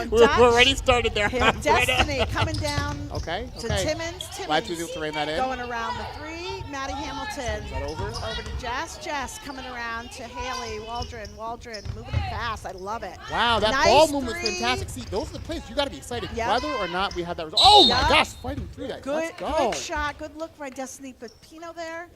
down. We're already started there. Destiny coming down Okay. to Timmons. Glad to be able to rein that in. Going around the 3. Maddie Hamilton. Is that over? Over to Jess. Jess coming around to Haley. Waldron moving it fast. I love it. Wow, that nice ball movement's 3. fantastic. See, those are the plays you got to be excited. Yep. Whether or not we had that result. Oh, my Yep. gosh, fighting through that. Let's go. Good shot. Good look by Destiny Pepino there.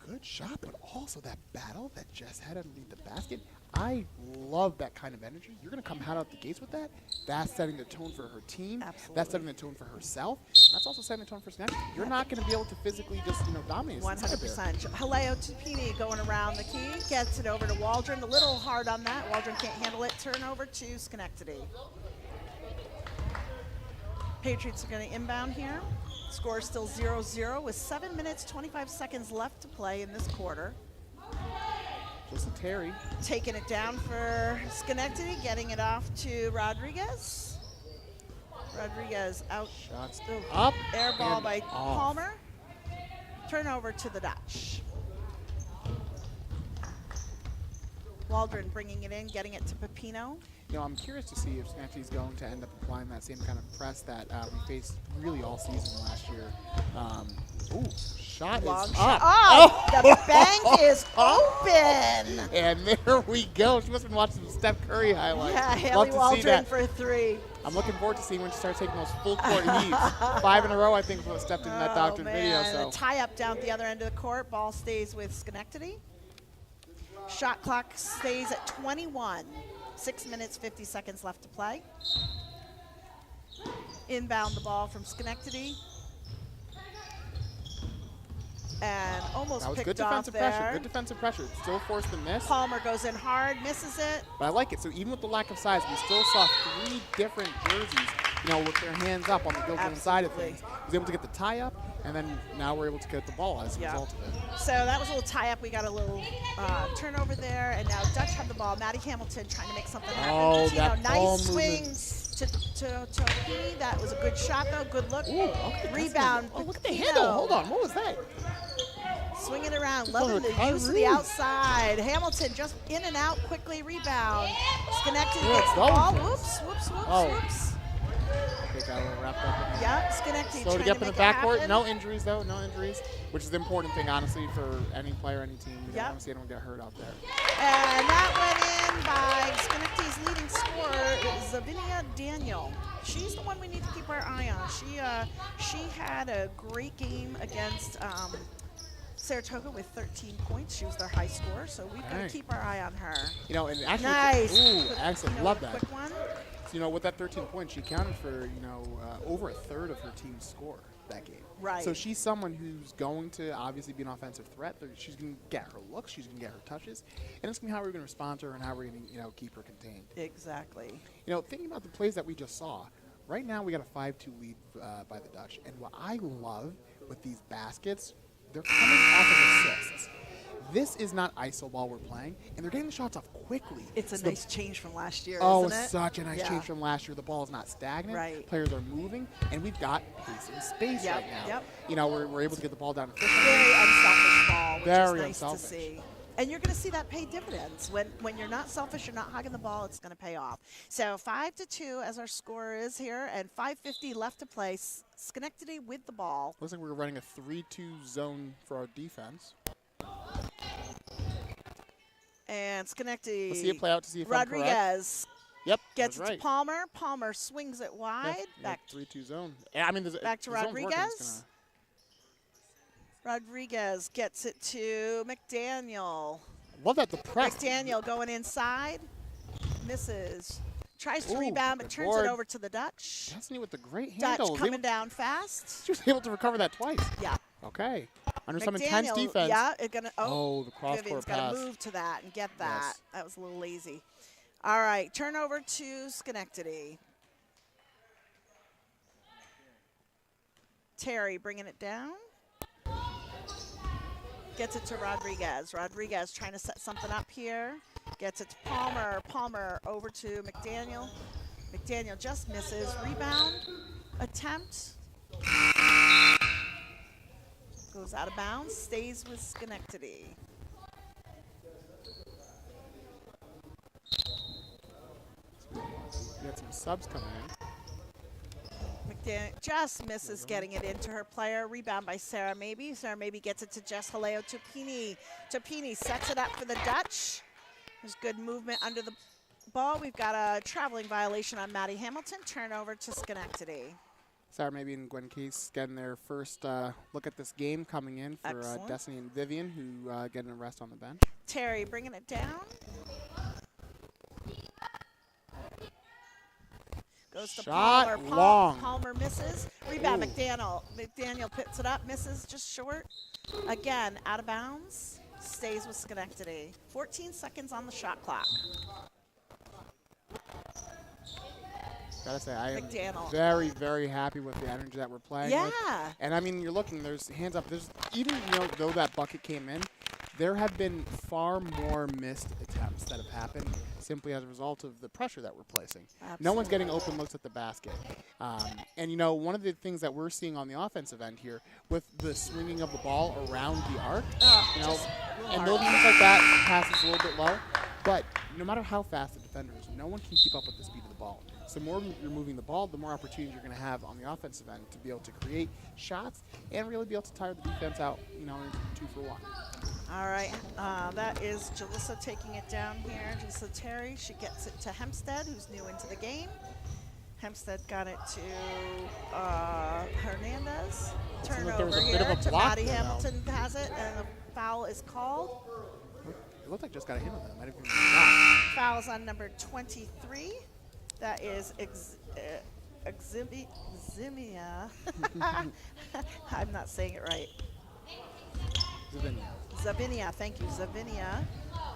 Good shot, but also that battle that Jess had underneath the basket. I love that kind of energy. You're going to come hot out the gates with that. That's setting the tone for her team. Absolutely. That's setting the tone for herself. That's also setting the tone for Schenectady. You're not going to be able to physically just, dominate. 100%. Haleo Tupini going around the key. Gets it over to Waldron. A little hard on that. Waldron can't handle it. Turnover to Schenectady. Patriots are going to inbound here. Score still 0-0 with 7 minutes, 25 seconds left to play in this quarter. Listen, Terry. Taking it down for Schenectady, getting it off to Rodriguez. Rodriguez out. Shots up. Air ball by off. Palmer. Turnover to the Dutch. Waldron bringing it in, getting it to Pepino. I'm curious to see if Schenectady is going to end up applying that same kind of press that we faced really all season last year. Shot Long is shot. up. Oh, the bank is open. And there we go. She must have been watching some Steph Curry highlights. Yeah, Love Haley to see Waldron that. for 3. I'm looking forward to seeing when she starts taking those full court heaves. 5 in a row, I think, is what Steph did in that doctored video. So The tie up down at the other end of the court. Ball stays with Schenectady. Shot clock stays at 21. 6 minutes, 50 seconds left to play. Inbound the ball from Schenectady. And almost that was picked good off defensive there. pressure. Good defensive pressure. Still forced the miss. Palmer goes in hard, misses it. But I like it. So even with the lack of size, we still saw 3 different jerseys, with their hands up on the Guilderland side of things. Was able to get the tie up, and then now we're able to get the ball as a result of it. So that was a little tie up. We got a little turnover there, and now Dutch have the ball. Maddie Hamilton trying to make something happen. Oh, Patino, that ball nice swings to P. That was a good shot though. Good look. Ooh, okay, Rebound. look at the handle. Hold on. What was that? Swing it around, Just loving on the a use of the outside. Hamilton just in and out, quickly rebound. Schenectady gets the ball. Whoops. I think I will wrap up. Yeah, Schenectady Slow to trying get to up in make the it backcourt. happen. No injuries, though. No injuries, which is the important thing, honestly, for any player, any team. You don't want to see anyone get hurt out there. And that went in by Schenectady's leading scorer, Zavinia Daniel. She's the one we need to keep our eye on. She had a great game against Saratoga with 13 points. She was their high scorer, so we've got to keep our eye on her. And actually, Nice. excellent. Love that. Quick one. So, with that 13 points, she accounted for, over a third of her team's score that game. Right. So she's someone who's going to obviously be an offensive threat. She's going to get her looks. She's going to get her touches. And it's going to be how we're going to respond to her and how we're going to, keep her contained. Exactly. Thinking about the plays that we just saw, right now we got a 5-2 lead by the Dutch. And what I love with these baskets, they're coming off of assists. This is not iso ball we're playing, and they're getting the shots off quickly. It's a nice change from last year, isn't isn't it? It's such a nice change from last year. The ball is not stagnant. Right. Players are moving, and we've got pace and space right now. Yep. We're able to get the ball down efficiently. Very unselfish ball, which Very is nice unselfish. to see. And you're going to see that pay dividends. When you're not selfish, you're not hogging the ball, it's going to pay off. So 5-2 as our score is here, and 5:50 left to play. Schenectady with the ball. Looks like we're running a 3-2 zone for our defense. And Schenectady. Let's see it play out to see if I'm correct. Rodriguez. Yep. Gets it right. to Palmer. Palmer swings it wide. Back 3-2 zone. I mean, back to Rodriguez. Rodriguez gets it to McDaniel. Love that, the press. McDaniel going inside. Misses. Tries to Ooh, rebound, but turns board. it over to the Dutch. Destiny with the great handle. Dutch coming down fast. She was able to recover that twice. Yeah. Okay. Under some McDaniel, intense defense. Yeah, it's gonna. The cross-court pass. Got to move to that and get that. Yes. That was a little lazy. All right, turnover to Schenectady. Terry bringing it down. Gets it to Rodriguez. Rodriguez trying to set something up here. Gets it to Palmer. Palmer over to McDaniel. McDaniel just misses. Rebound attempt. Goes out of bounds. Stays with Schenectady. We got some subs coming in. McDaniel just misses getting it into her player. Rebound by Sarah Maybe. Sarah Maybe gets it to Jess Haleo. Tupini. Tupini sets it up for the Dutch. There's good movement under the ball. We've got a traveling violation on Maddie Hamilton. Turnover to Schenectady. Sarah Maybe and Gwen Case getting their first look at this game coming in for Destiny and Vivian, who getting a rest on the bench. Terry bringing it down. Goes to Shot Palmer. long. Palmer misses. Rebound, Ooh. McDaniel. McDaniel picks it up, misses just short. Again, out of bounds. Stays with Schenectady. 14 seconds on the shot clock. Gotta say, I am McDaniel. very, very happy with the energy that we're playing with. Yeah. And I mean, you're looking, there's hands up. There's even, though that bucket came in, there have been far more missed attempts that have happened simply as a result of the pressure that we're placing. Absolutely. No one's getting open looks at the basket. And, one of the things that we're seeing on the offensive end here with the swinging of the ball around the arc, and those things like that passes a little bit low. But no matter how fast the defender is, no one can keep up with the speed of the ball. So the more you're moving the ball, the more opportunities you're going to have on the offensive end to be able to create shots and really be able to tire the defense out, in 2-for-1. All right, that is Jalissa taking it down here. Jalissa Terry, she gets it to Hempstead, who's new into the game. Hempstead got it to Hernandez. Turnover here to Maddie Hamilton has it, and the foul is called. It looked like just got a hit on that. Might have been a shot. Fouls on number 23. That is Zimia. I'm not saying it right. Zavinia, thank you, Zavinia.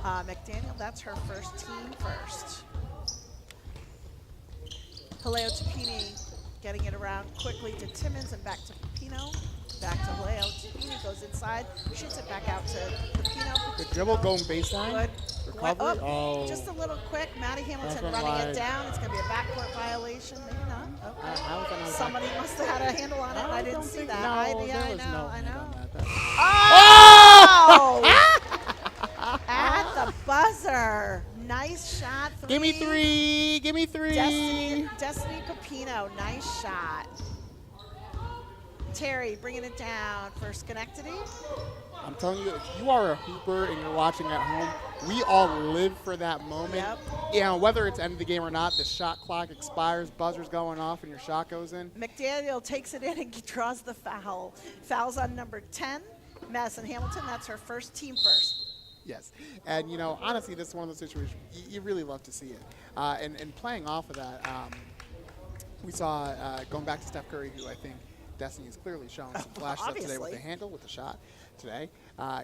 McDaniel, that's her first team first. Haleo Tupini getting it around quickly to Timmons and back to Pino. Back to Haleo. Tupini goes inside, shoots it back out to Pino. Good dribble going baseline. Good. Recovery. Oh, just a little quick. Maddie Hamilton running it down. It's going to be a backcourt violation. Maybe not. Okay. Somebody must have had a handle on it. I didn't see that. I know. Oh! At the buzzer. Nice shot. Give me three. Destiny Pepino. Nice shot. Terry bringing it down for Schenectady. I'm telling you, if you are a hooper and you're watching at home, we all live for that moment. Yep. Whether it's end of the game or not, the shot clock expires, buzzer's going off, and your shot goes in. McDaniel takes it in and draws the foul. Fouls on number 10, Madison Hamilton. That's her first, team first. Yes. And, honestly, this is one of those situations you really love to see it. And playing off of that, we saw, going back to Steph Curry, who I think Destiny has clearly shown some flashes of today with the handle, with the shot today.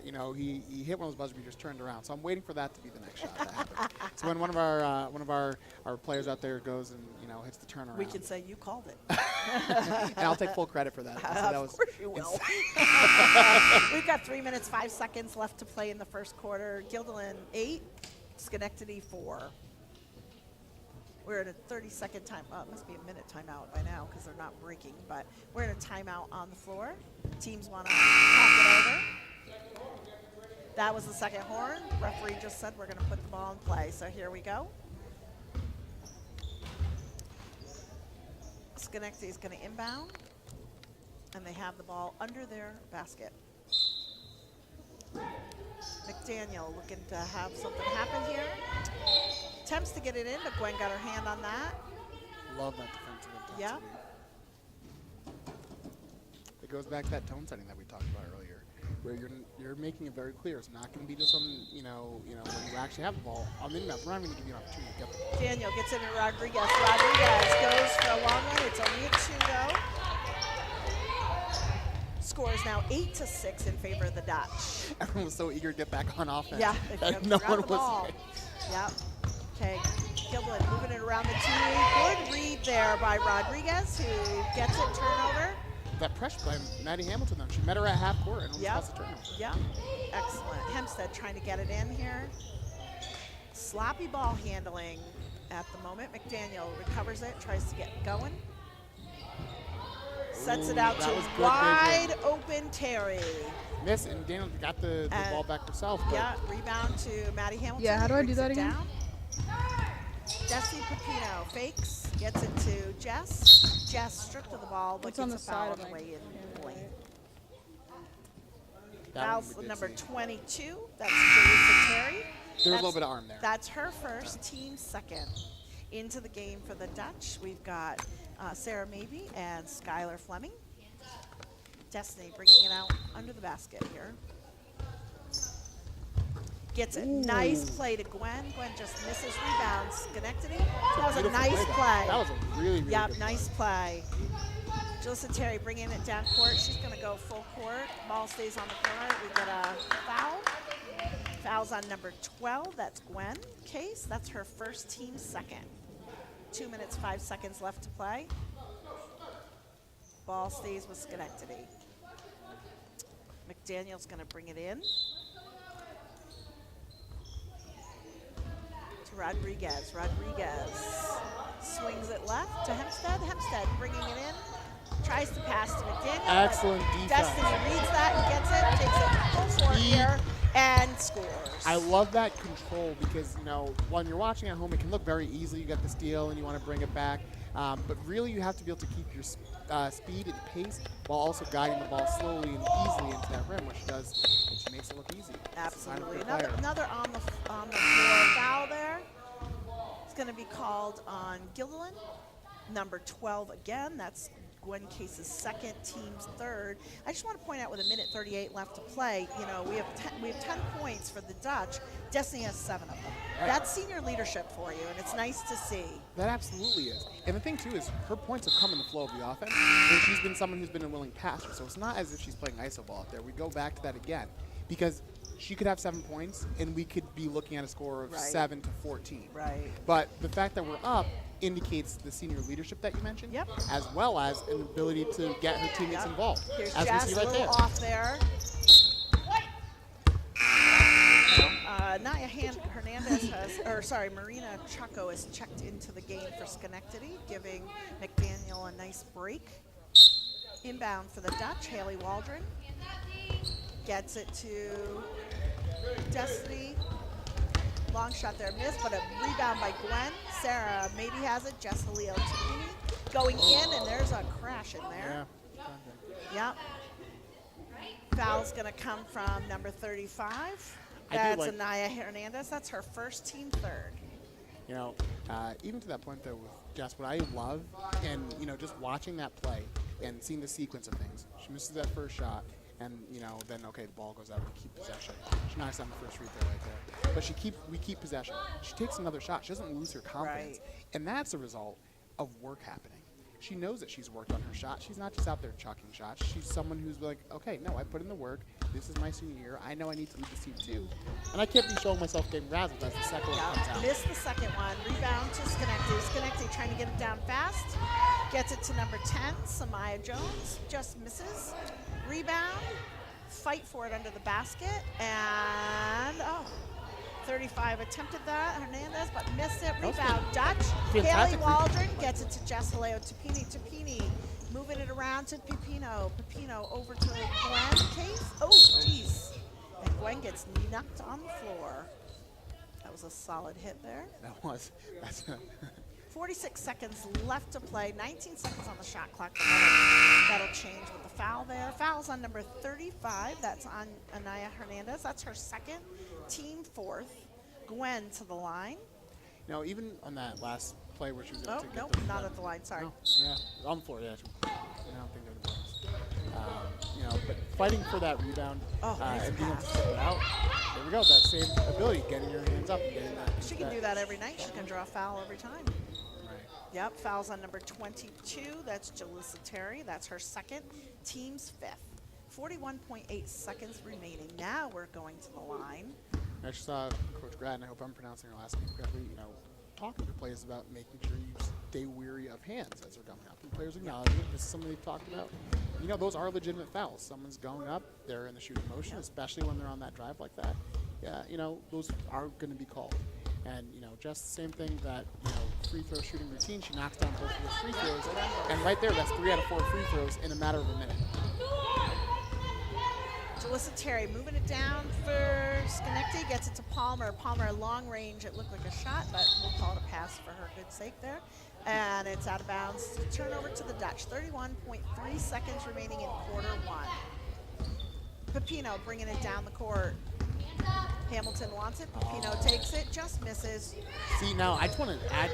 He hit one of those buzzer beaters, turned around. So I'm waiting for that to be the next shot to happen. So when one of our players out there goes and hits the turnaround, we can say you called it. And I'll take full credit for that. So that of course you will. We've got 3 minutes, 5 seconds left to play in the first quarter. Guilderland 8, Schenectady 4. We're at a 30-second time. It must be a minute timeout by now because they're not breaking. But we're in a timeout on the floor. Teams want to talk it over. That was the second horn. Referee just said we're going to put the ball in play. So here we go. Schenectady is going to inbound, and they have the ball under their basket. McDaniel looking to have something happen here. Attempts to get it in, but Gwen got her hand on that. Love that defensive intensity. Yeah. It goes back to that tone setting that we talked about earlier, where you're making it very clear. It's not going to be just when you actually have the ball on the inbound. We're not going to give you an opportunity to get the ball. Daniel gets in to Rodriguez. Rodriguez goes for a long one. It's only a 2 though. Score is now 8-6 in favor of the Dutch. Everyone was so eager to get back on offense. Yeah, no one was. Yep. Okay, Guilderland moving it around the team. Good read there by Rodriguez, who gets it turnover. That pressure play, Maddie Hamilton, though, she met her at half court and almost caused a turnover. Yep. Excellent. Hempstead trying to get it in here. Sloppy ball handling at the moment. McDaniel recovers it, tries to get going. Sets it out to wide open Terry. Miss, and Daniel got the ball back herself. Yeah, rebound to Maddie Hamilton. Yeah, how do I do that again? Destiny Pepino fakes, gets it to Jess. Jess stripped of the ball, but It's on gets the a foul side on of the my way in lane. That one Foul's we did number see. 22. That's Jalissa Terry. There was a little bit of arm there. That's her first, team second. Into the game for the Dutch, we've got Sarah Mabey and Skylar Fleming. Destiny bringing it out under the basket here. Gets it. Ooh. Nice play to Gwen. Gwen just misses rebound. Schenectady. That was a Beautiful nice play. That was a really, really Yep, good nice play. Jalissa Terry bringing it down court. She's going to go full court. Ball stays on the court. We get a foul. Foul's on number 12. That's Gwen Case. That's her first, team second. 2 minutes, 5 seconds left to play. Ball stays with Schenectady. McDaniel's going to bring it in to Rodriguez. Rodriguez swings it left to Hempstead. Hempstead bringing it in. Tries to pass to McDaniel. Excellent defense. Destiny reads that and gets it. Takes it full court here and scores. I love that control because, when you're watching at home, it can look very easy. You get the steal and you want to bring it back. But really, you have to be able to keep your speed and pace while also guiding the ball slowly and easily into that rim, which she does, and she makes it look easy. Absolutely. Another on the floor foul there. It's going to be called on Guilderland. Number 12 again. That's Gwen Case's second, team's third. I just want to point out with 1:38 left to play, we have 10 points for the Dutch. Destiny has 7 of them. Right. That's senior leadership for you, and it's nice to see. That absolutely is. And the thing, too, is her points have come in the flow of the offense, and she's been someone who's been a willing passer. So it's not as if she's playing iso ball up there. We go back to that again because she could have 7 points, and we could be looking at a score of 7 to 14. Right. But the fact that we're up indicates the senior leadership that you mentioned, Yep. as well as an ability to get her teammates involved, Here's as Jess, we see a right little there. off there. Naya Marina Chaco has checked into the game for Schenectady, giving McDaniel a nice break. Inbound for the Dutch, Haley Waldron gets it to Destiny. Long shot there, missed, but a rebound by Gwen. Sarah maybe has it. Jessalio Tapini going in, and there's a crash in there. Yeah. Yep. Foul's going to come from number 35. I do That's like- Anaya Hernandez. That's her first, team third. Even to that point, though, with Jess, what I love, and, just watching that play and seeing the sequence of things. She misses that first shot, and, then, okay, the ball goes out, we keep possession. She knocks down the first free throw right there. But we keep possession. She takes another shot. She doesn't lose her confidence. Right. And that's a result of work happening. She knows that she's worked on her shot. She's not just out there chucking shots. She's someone who's like, okay, no, I put in the work. This is my senior year. I know I need to lead this team too. And I can't be showing myself getting razzled as the second one comes out. Missed the second one. Rebound to Schenectady. Schenectady trying to get it down fast. Gets it to number 10, Samaya Jones. Just misses. Rebound. Fight for it under the basket. And, 35 attempted that, Hernandez, but missed it. Rebound, Dutch. Haley Fantastic. Waldron gets it to Jessaleo Tapini. Tapini moving it around to Pepino. Pepino over to Gwen Case. Oh, jeez. And Gwen gets knocked on the floor. That was a solid hit there. That's 46 seconds left to play. 19 seconds on the shot clock. That'll change with the foul there. Foul's on number 35. That's on Anaya Hernandez. That's her second, team fourth. Gwen to the line. Even on that last play where she was able to get Nope, the not at the line. Sorry. No, yeah, on the floor, yeah. I don't think they're the bonus. But fighting for that rebound Nice and being able to pass. step it out, there we go, that same ability, getting your hands up and getting that. She can do that every night. She can draw a foul every time. Right. Yep, foul's on number 22. That's Jalissa Terry. That's her second, team's fifth. 41.8 seconds remaining. Now we're going to the line. I just saw Coach Grad, and I hope I'm pronouncing her last name correctly, talking to players about making sure you stay weary of hands as they're coming up. And players acknowledge it. This is something they've talked about. Those are legitimate fouls. Someone's going up, they're in the shooting motion, especially when they're on that drive like that. Yeah, those are going to be called. And, just the same thing that, free throw shooting routine, she knocks down both of those free throws. And right there, that's 3 out of 4 free throws in a matter of a minute. Jalissa Terry moving it down for Schenectady, gets it to Palmer. Palmer, long range. It looked like a shot, but we'll call it a pass for her good sake there. And it's out of bounds. Turnover to the Dutch. 31.3 seconds remaining in quarter one. Pepino bringing it down the court. Hamilton wants it. Pepino takes it, just misses. See, now I just want to add,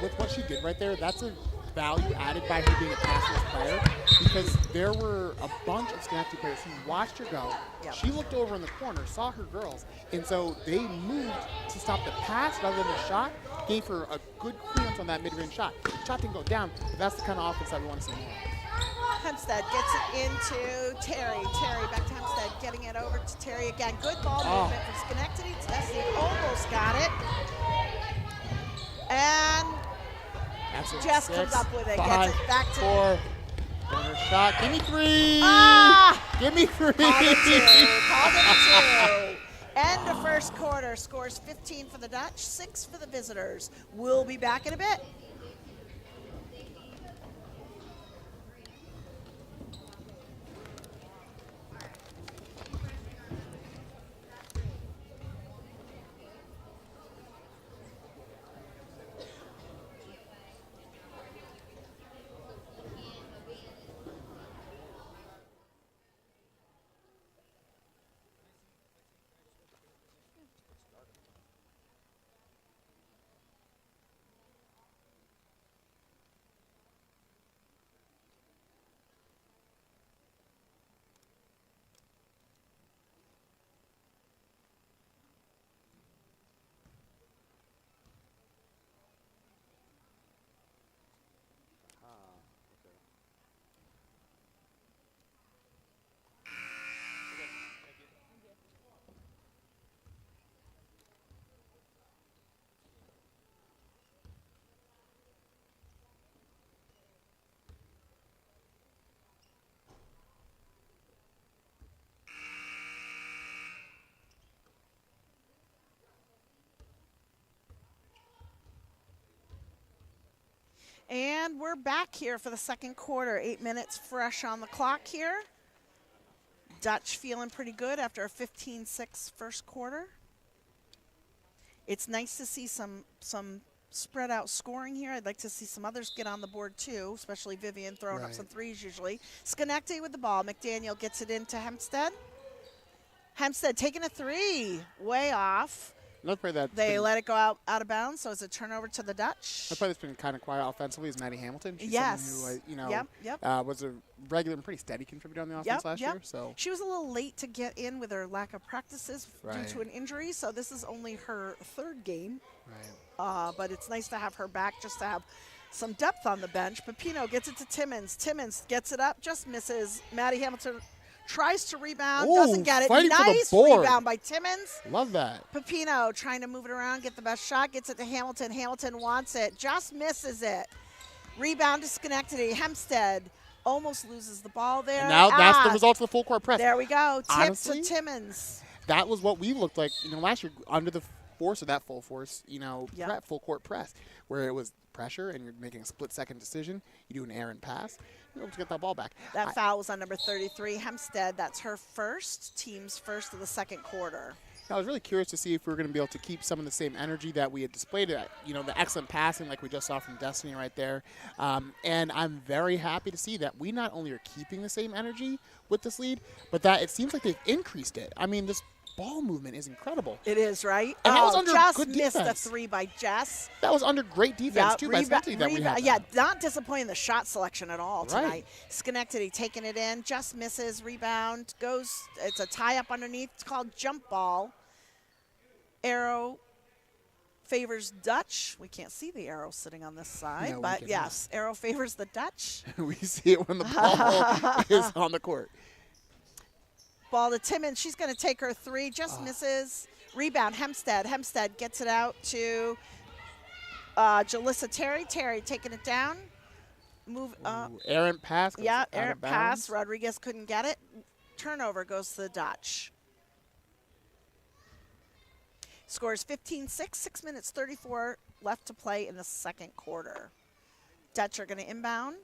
with what she did right there, that's a value added by her being a passless player, because there were a bunch of Schenectady players who watched her go. Yep. She looked over in the corner, saw her girls, and so they moved to stop the pass rather than the shot, gave her a good clearance on that mid-range shot. The shot didn't go down, but that's the kind of offense that we want to see more. Hempstead gets it into Terry. Terry back to Hempstead, getting it over to Terry again. Good ball movement from Schenectady. Tessie almost got it. And Jess comes up with it. Gets it back to 4. Corner shot. Give me 3. Give me 3. Called it a 2. End of first quarter. Scores 15 for the Dutch, 6 for the visitors. We'll be back in a bit. And we're back here for the second quarter. 8 minutes fresh on the clock here. Dutch feeling pretty good after a 15-6 first quarter. It's nice to see some spread out scoring here. I'd like to see some others get on the board too, especially Vivian throwing up some threes usually. Schenectady with the ball. McDaniel gets it into Hempstead. Hempstead taking a 3, way off. They let it go out of bounds, so it's a turnover to the Dutch. The play that's been kind of quiet offensively is Maddie Hamilton. She's someone who, was a regular and pretty steady contributor on the offense last year. So she was a little late to get in with her lack of practices due to an injury, so this is only her third game. But it's nice to have her back just to have some depth on the bench. Pepino gets it to Timmons. Timmons gets it up, just misses. Maddie Hamilton tries to rebound, doesn't get it. Nice rebound by Timmons. Love that. Pepino trying to move it around, get the best shot, gets it to Hamilton. Hamilton wants it, just misses it. Rebound to Schenectady. Hempstead almost loses the ball there. And now that's the result of the full court press. There we go. Honestly, Tip to Timmons. That was what we looked like, last year under the force of that full force, full court press, where it was pressure and you're making a split-second decision. You do an errant pass, you're able to get that ball back. That foul was on number 33, Hempstead. That's her first, team's first of the second quarter. I was really curious to see if we were going to be able to keep some of the same energy that we had displayed, the excellent passing like we just saw from Destiny right there. And I'm very happy to see that we not only are keeping the same energy with this lead, but that it seems like they've increased it. I mean, this ball movement is incredible. It is, right? And that was under just good missed defense. a 3 by Jess. That was under great defense, too, by Schenectady that we had. Yeah, not disappointing the shot selection at all tonight. Schenectady taking it in, just misses, rebound, goes, it's a tie-up underneath. It's called jump ball. Arrow favors Dutch. We can't see the arrow sitting on this side, but yes, arrow favors the Dutch. We see it when the ball is on the court. Ball to Timmons. She's going to take her 3. Just misses. Rebound, Hempstead. Hempstead gets it out to Jalissa Terry. Terry taking it down. Move up. Errant pass. Yeah, errant pass. Rodriguez couldn't get it. Turnover goes to the Dutch. Scores 15-6. 6 minutes 34 left to play in the second quarter. Dutch are going to inbound.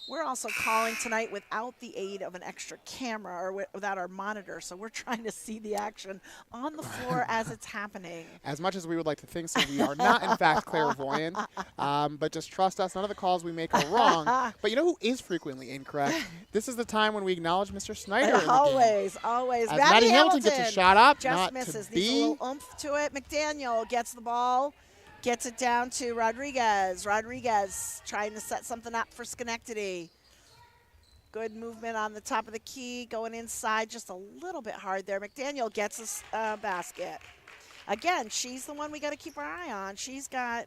We're also calling tonight without the aid of an extra camera or without our monitor, so we're trying to see the action on the floor as it's happening. As much as we would like to think so, we are not, in fact, clairvoyant. But just trust us, none of the calls we make are wrong. But you know who is frequently incorrect? This is the time when we acknowledge Mr. Snyder in the Always, game. always. As Maddie Hamilton gets a shot up, just not misses. to Needs a be. little oomph to it. McDaniel gets the ball, gets it down to Rodriguez. Rodriguez trying to set something up for Schenectady. Good movement on the top of the key, going inside just a little bit hard there. McDaniel gets a basket. Again, she's the one we got to keep our eye on. She's got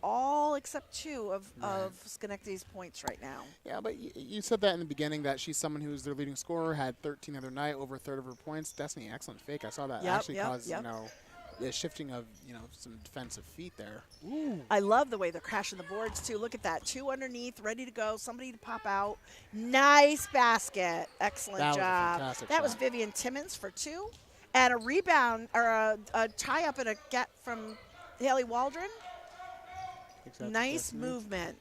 all except 2 of Schenectady's points right now. Yeah, but you said that in the beginning that she's someone who's their leading scorer, had 13 the other night, over a third of her points. Destiny, excellent fake. I saw that cause a shifting of some defensive feet there. Ooh. I love the way they're crashing the boards too. Look at that, 2 underneath, ready to go. Somebody to pop out. Nice basket. Excellent job. Was a fantastic that shot. was Vivian Timmons for 2, and a rebound or a tie up and a get from Haley Waldron. Nice movement.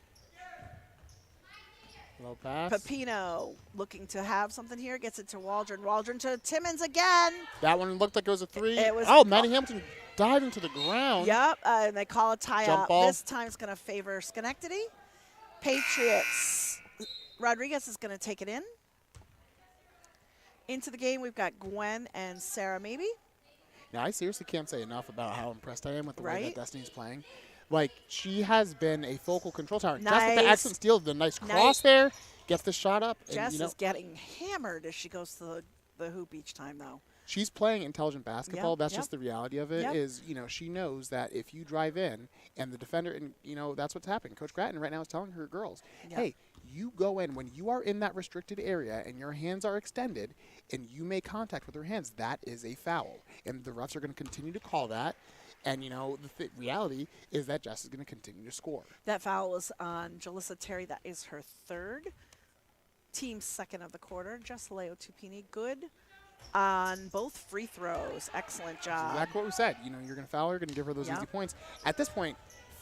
Low pass. Pepino looking to have something here. Gets it to Waldron. Waldron to Timmons again. That one looked like it was a 3. It was. Maddie Hamilton diving to the ground. Yep, and they call a tie Jump up. ball. This time it's going to favor Schenectady. Patriots. Rodriguez is going to take it in. Into the game, we've got Gwen and Sarah maybe. Now, I seriously can't say enough about how impressed I am with the way Right? that Destiny's playing. Like, she has been a focal control tower. Just with Nice. the excellent steal, the nice cross there, gets the shot up. Jess And, is getting hammered as she goes to the hoop each time, though. she's playing intelligent basketball. Yep, That's yep. just the reality of it. Yep. Is she knows that if you drive in and the defender, and that's what's happening. Coach Gratton right now is telling her girls, Yep. hey, you go in when you are in that restricted area and your hands are extended and you make contact with your hands, that is a foul. And the refs are going to continue to call that. And, the reality is that Jess is going to continue to score. That foul was on Jalissa Terry. That is her 3rd. Team's 2nd of the quarter. Just Leo Tupini. Good on both free throws. Excellent That's job. exactly what we said. You're going to foul her, going to give her those Yep. easy points. At this point,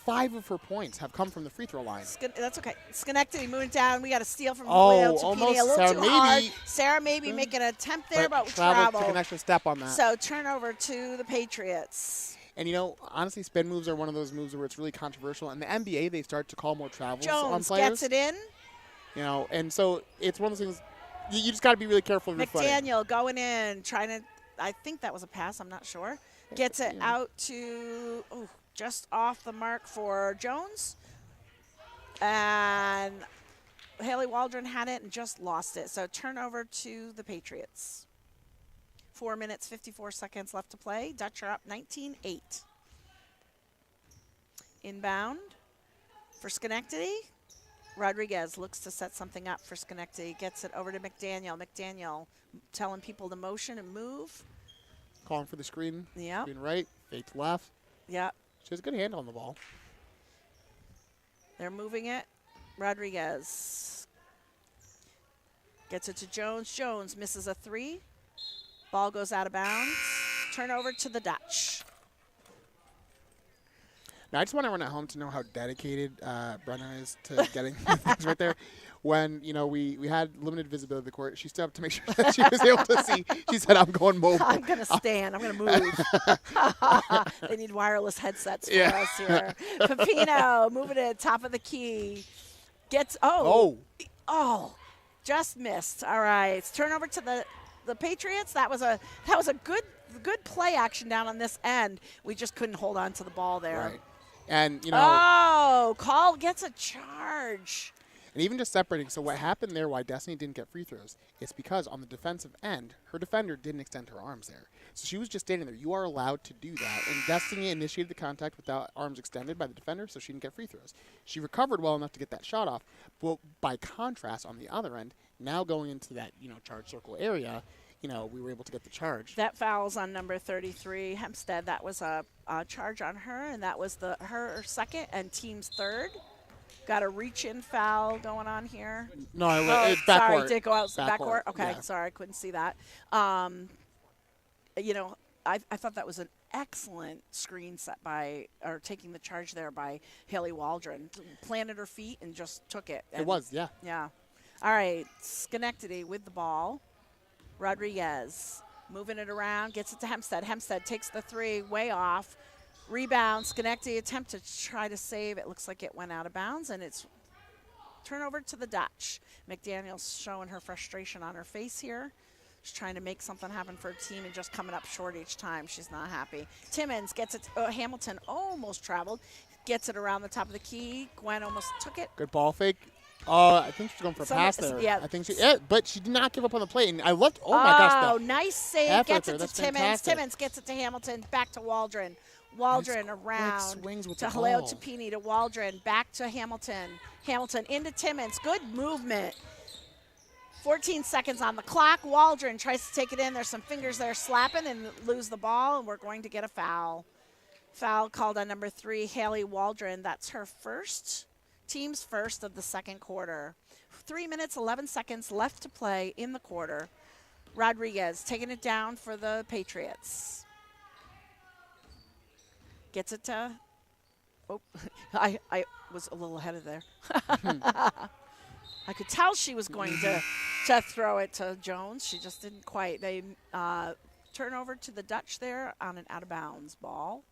5 of her points have come from the free throw line. That's okay. Schenectady moving down. We got a steal from Oh, Leo Tupini. almost. A little Sarah too maybe. hard. Sarah maybe making an attempt there, but travel. Took an extra step on that. So turnover to the Patriots. And, honestly, spin moves are one of those moves where it's really controversial. In the NBA, they start to call more travels on Jones players. gets it in. And so it's one of those things, you just got to be really careful of your footing. McDaniel going in, trying to, I think that was a pass, I'm not sure. Gets it out to, just off the mark for Jones. And Haley Waldron had it and just lost it. So turnover to the Patriots. 4 minutes, 54 seconds left to play. Dutch are up 19-8. Inbound for Schenectady. Rodriguez looks to set something up for Schenectady. Gets it over to McDaniel. McDaniel telling people to motion and move. Calling for the screen. Yep. Screen right, fake left. Yep. She has a good handle on the ball. They're moving it. Rodriguez gets it to Jones. Jones misses a 3. Ball goes out of bounds. Turnover to the Dutch. Now, I just want everyone at home to know how dedicated Brenna is to getting things right there. When, we had limited visibility of the court, she stood up to make sure that she was able to see. She said, I'm going mobile. I'm going to stand. I'm going to move. They need wireless headsets for us here. Pepino moving to the top of the key. Gets, just missed. All right. It's turnover to the Patriots. That was a good play action down on this end. We just couldn't hold on to the ball there. Right. And, Call gets a charge. And even just separating, so what happened there, why Destiny didn't get free throws, it's because on the defensive end, her defender didn't extend her arms there. So she was just standing there. You are allowed to do that. And Destiny initiated the contact without arms extended by the defender, so she didn't get free throws. She recovered well enough to get that shot off. But by contrast, on the other end, now going into that, charge circle area, we were able to get the charge. That foul's on number 33, Hempstead. That was a charge on her, and that was her 2nd and team's 3rd. Got a reach-in foul going on here. No, it's backcourt. Sorry, it did go out backcourt. Okay, yeah. sorry, I couldn't see that. I thought that was an excellent screen set by, or taking the charge there by Haley Waldron. Planted her feet and just took it. It was, yeah. Yeah. All right, Schenectady with the ball. Rodriguez moving it around, gets it to Hempstead. Hempstead takes the three, way off. Rebound, Schenectady attempt to try to save. It looks like it went out of bounds, and it's turnover to the Dutch. McDaniel's showing her frustration on her face here. She's trying to make something happen for her team and just coming up short each time. She's not happy. Timmons gets it. Hamilton almost traveled. Gets it around the top of the key. Gwen almost took it. Good ball fake. I think she's going for a pass there. Yeah. I think but she did not give up on the play. And I loved, oh my gosh. Oh, nice save. Gets it to Timmons. Fantastic. Timmons gets it to Hamilton. Back to Waldron. Waldron nice around swings with to the Haleo ball. Tapini to Waldron. Back to Hamilton. Hamilton into Timmons. Good movement. 14 seconds on the clock. Waldron tries to take it in. There's some fingers there slapping and lose the ball, and we're going to get a foul. Foul called on number 3, Haley Waldron. That's her team's first of the second quarter. 3 minutes, 11 seconds left to play in the quarter. Rodriguez taking it down for the Patriots. Gets it to, I was a little ahead of there. I could tell she was going to throw it to Jones. She just didn't quite. They turn over to the Dutch there on an out-of-bounds ball.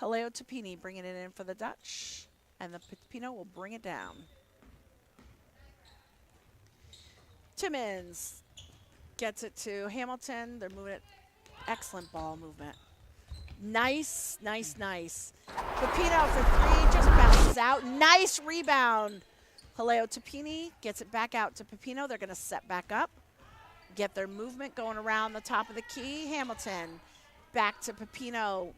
Haleo Tapini bringing it in for the Dutch, and the Pino will bring it down. Timmons gets it to Hamilton. They're moving it. Excellent ball movement. Nice, nice, nice. Pepino for 3, just bounces out. Nice rebound. Haleo Tapini gets it back out to Pepino. They're going to set back up, get their movement going around the top of the key. Hamilton back to Pepino.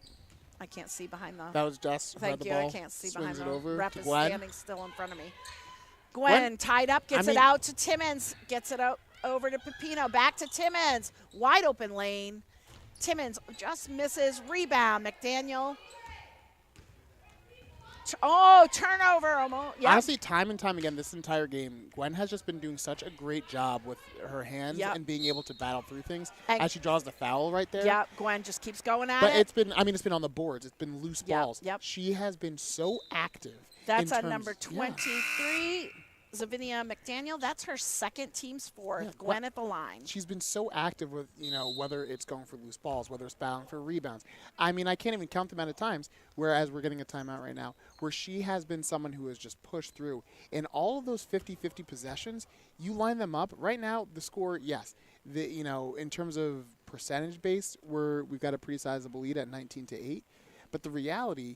I can't see behind the. That was Jess. Thank you. Ball, I can't see behind swings the it over rep to is Gwen. standing still in front of me. Gwen tied up, gets it out to Timmons, gets it over to Pepino. Back to Timmons. Wide open lane. Timmons just misses. Rebound. McDaniel. Turnover almost. Yep. Honestly, time and time again, this entire game, Gwen has just been doing such a great job with her hands and being able to battle through things as she draws the foul right there. Yeah, Gwen just keeps going at but it. it's been on the boards. It's been loose balls. Yep. She has been so active. That's on number 23. Zavinia McDaniel, that's her second, team's fourth. Yeah, Gwen at the line. She's been so active with, whether it's going for loose balls, whether it's battling for rebounds. I mean, I can't even count the amount of times, whereas we're getting a timeout right now, where she has been someone who has just pushed through. In all of those 50-50 possessions, you line them up. Right now, the score, yes, in terms of percentage base, we've got a pretty sizable lead at 19-8. But the reality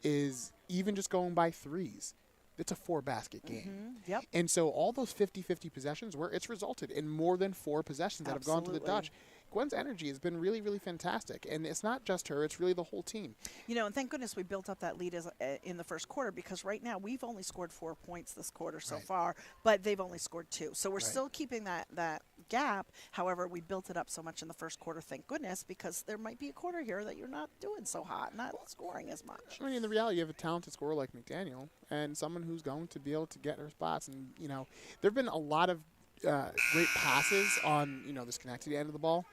is even just going by threes, it's a 4-basket game. Mm-hmm. Yep. And so all those 50-50 possessions where it's resulted in more than 4 possessions that have gone to the Dutch. Gwen's energy has been really, really fantastic. And it's not just her, it's really the whole team. And thank goodness we built up that lead in the first quarter, because right now we've only scored 4 points this quarter so far, but they've only scored 2. So we're still keeping that gap. However, we built it up so much in the first quarter, thank goodness, because there might be a quarter here that you're not doing so hot, not scoring as much. I mean, in the reality, you have a talented scorer like McDaniel and someone who's going to be able to get her spots. And, there have been a lot of great passes on, the Schenectady end of the ball.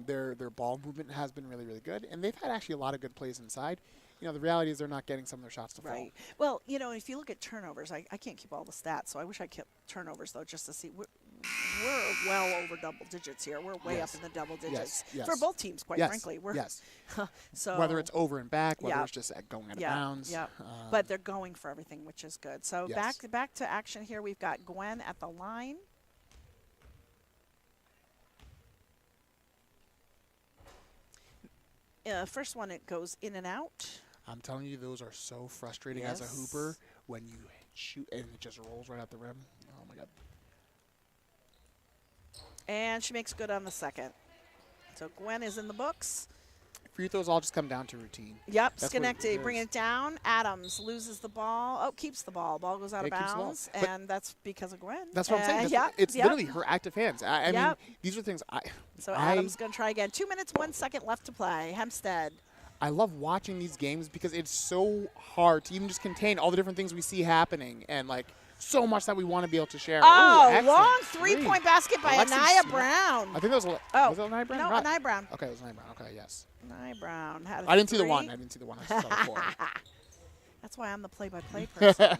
Their ball movement has been really, really good. And they've had actually a lot of good plays inside. The reality is they're not getting some of their shots to fall. Right. Well, if you look at turnovers, I can't keep all the stats, so I wish I kept turnovers, though, just to see. We're well over double digits here. We're way up in the double digits. Yes. For both teams, quite frankly. So whether it's over and back, whether it's just going out of bounds. Yeah. But they're going for everything, which is good. So back to action here. We've got Gwen at the line. First one, it goes in and out. I'm telling you, those are so frustrating as a hooper when you shoot and it just rolls right out the rim. Oh, my God. And she makes good on the second. So Gwen is in the books. Free throws all just come down to routine. Yep, Schenectady bring it down. Adams loses the ball. Oh, keeps the ball. Ball goes out of bounds, and that's because of Gwen. That's what I'm saying. It's literally her active hands. I mean, these are things So Adams going to try again. 2 minutes, 1 second left to play. Hempstead. I love watching these games because it's so hard to even just contain all the different things we see happening. And, so much that we want to be able to share. Oh, excellent. long three-point basket by Alexi Anaya Smith. Brown. I think that was was it Anaya Brown? No, Right. Anaya Brown. Okay, it was Anaya Brown. Okay, yes. Anaya Brown had a I didn't see the three. one. I just saw the four. That's why I'm the play-by-play person.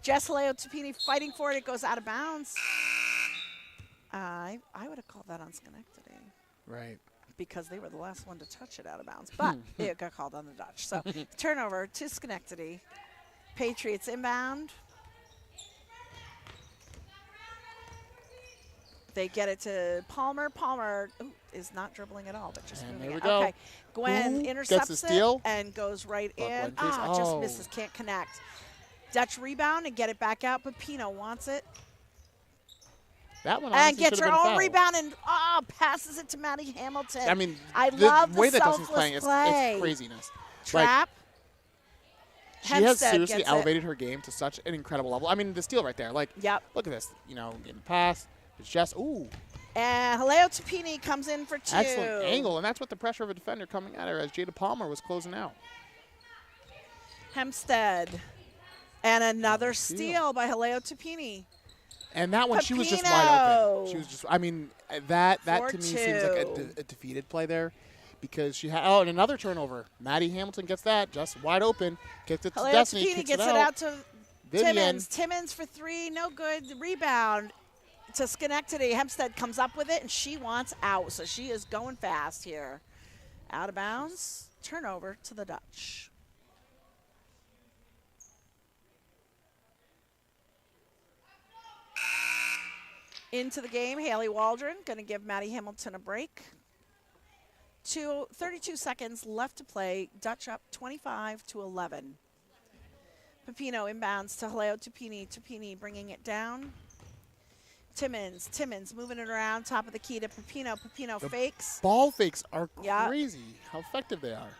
Jess Haleo Tupini fighting for it. It goes out of bounds. I would have called that on Schenectady. Right. Because they were the last one to touch it out of bounds. But it got called on the Dutch. So turnover to Schenectady. Patriots inbound. They get it to Palmer. Palmer is not dribbling at all, but just moving there we it. go. Okay. Gwen Who intercepts gets the steal? it and goes right in. Gwen Just misses. Can't connect. Dutch rebound and get it back out. Pepino wants it. That one And gets her own foul. rebound and passes it to Maddie Hamilton. I mean, I the love way the that Dustin's selfless playing, play. it's craziness. Trap. She has Hempstead seriously gets elevated her game to such an incredible level. I mean, the steal right there. Like, Yep. look at this. You know, getting the pass. It's just, ooh. And Haleo Tupini comes in for 2. Excellent angle, and that's what the pressure of a defender coming at her as Jada Palmer was closing out. Hempstead. And another steal by Haleo Tupini. And that one, she was just wide open. She was just, I mean, that to me seems like a defeated play there because she had, and another turnover. Maddie Hamilton gets that, just wide open, gets it to Haleo Destiny, Tupini kicks gets it out to Vivian. Timmons. Timmons for 3, no good. Rebound to Schenectady. Hempstead comes up with it, and she wants out, so she is going fast here. Out of bounds, turnover to the Dutch. Into the game, Haley Waldron going to give Maddie Hamilton a break. 32 seconds left to play. Dutch up 25-11. Pepino inbounds to Haleo Tupini. Tupini bringing it down. Timmons moving it around. Top of the key to Pepino. Pepino fakes. Ball fakes are Yeah. crazy how effective they are.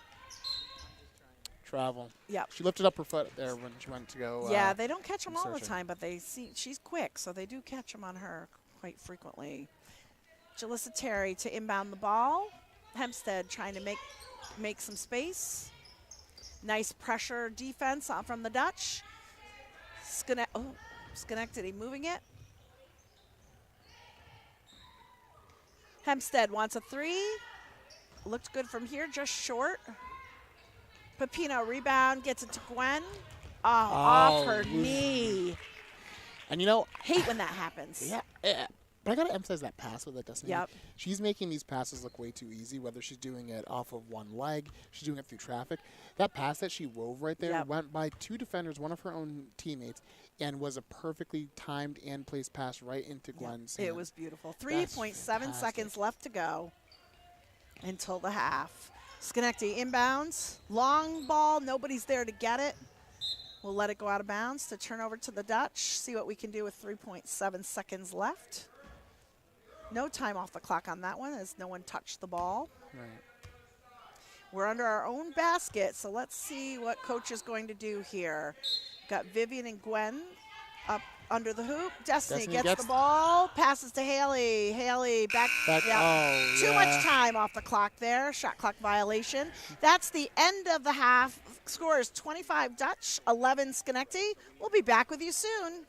Travel. Yep. She lifted up her foot there when she went to go. Yeah, they don't catch them all the searching. time, but they see she's quick, so they do catch them on her quite frequently. Jalissa Terry to inbound the ball. Hempstead trying to make some space. Nice pressure defense from the Dutch. Schenectady moving it. Hempstead wants a 3. Looked good from here, just short. Pepino rebound, gets it to Gwen. Off her knee. And you know, Hate when that happens. yeah. But I gotta emphasize that pass with that Destiny. Yep. She's making these passes look way too easy. Whether she's doing it off of one leg, she's doing it through traffic. That pass that she wove right there Yep. went by 2 defenders, one of her own teammates, and was a perfectly timed and placed pass right into Gwen's hand. It was beautiful. 3.7 seconds left to go until the half. Schenectady inbounds. Long ball. Nobody's there to get it. We'll let it go out of bounds to turn over to the Dutch. See what we can do with 3.7 seconds left. No time off the clock on that one as no one touched the ball. Right. We're under our own basket, so let's see what coach is going to do here. Got Vivian and Gwen up under the hoop. Destiny gets the ball, passes to Haley. Haley back. Too much time off the clock there. Shot clock violation. That's the end of the half. Score is 25 Dutch, 11 Schenectady. We'll be back with you soon.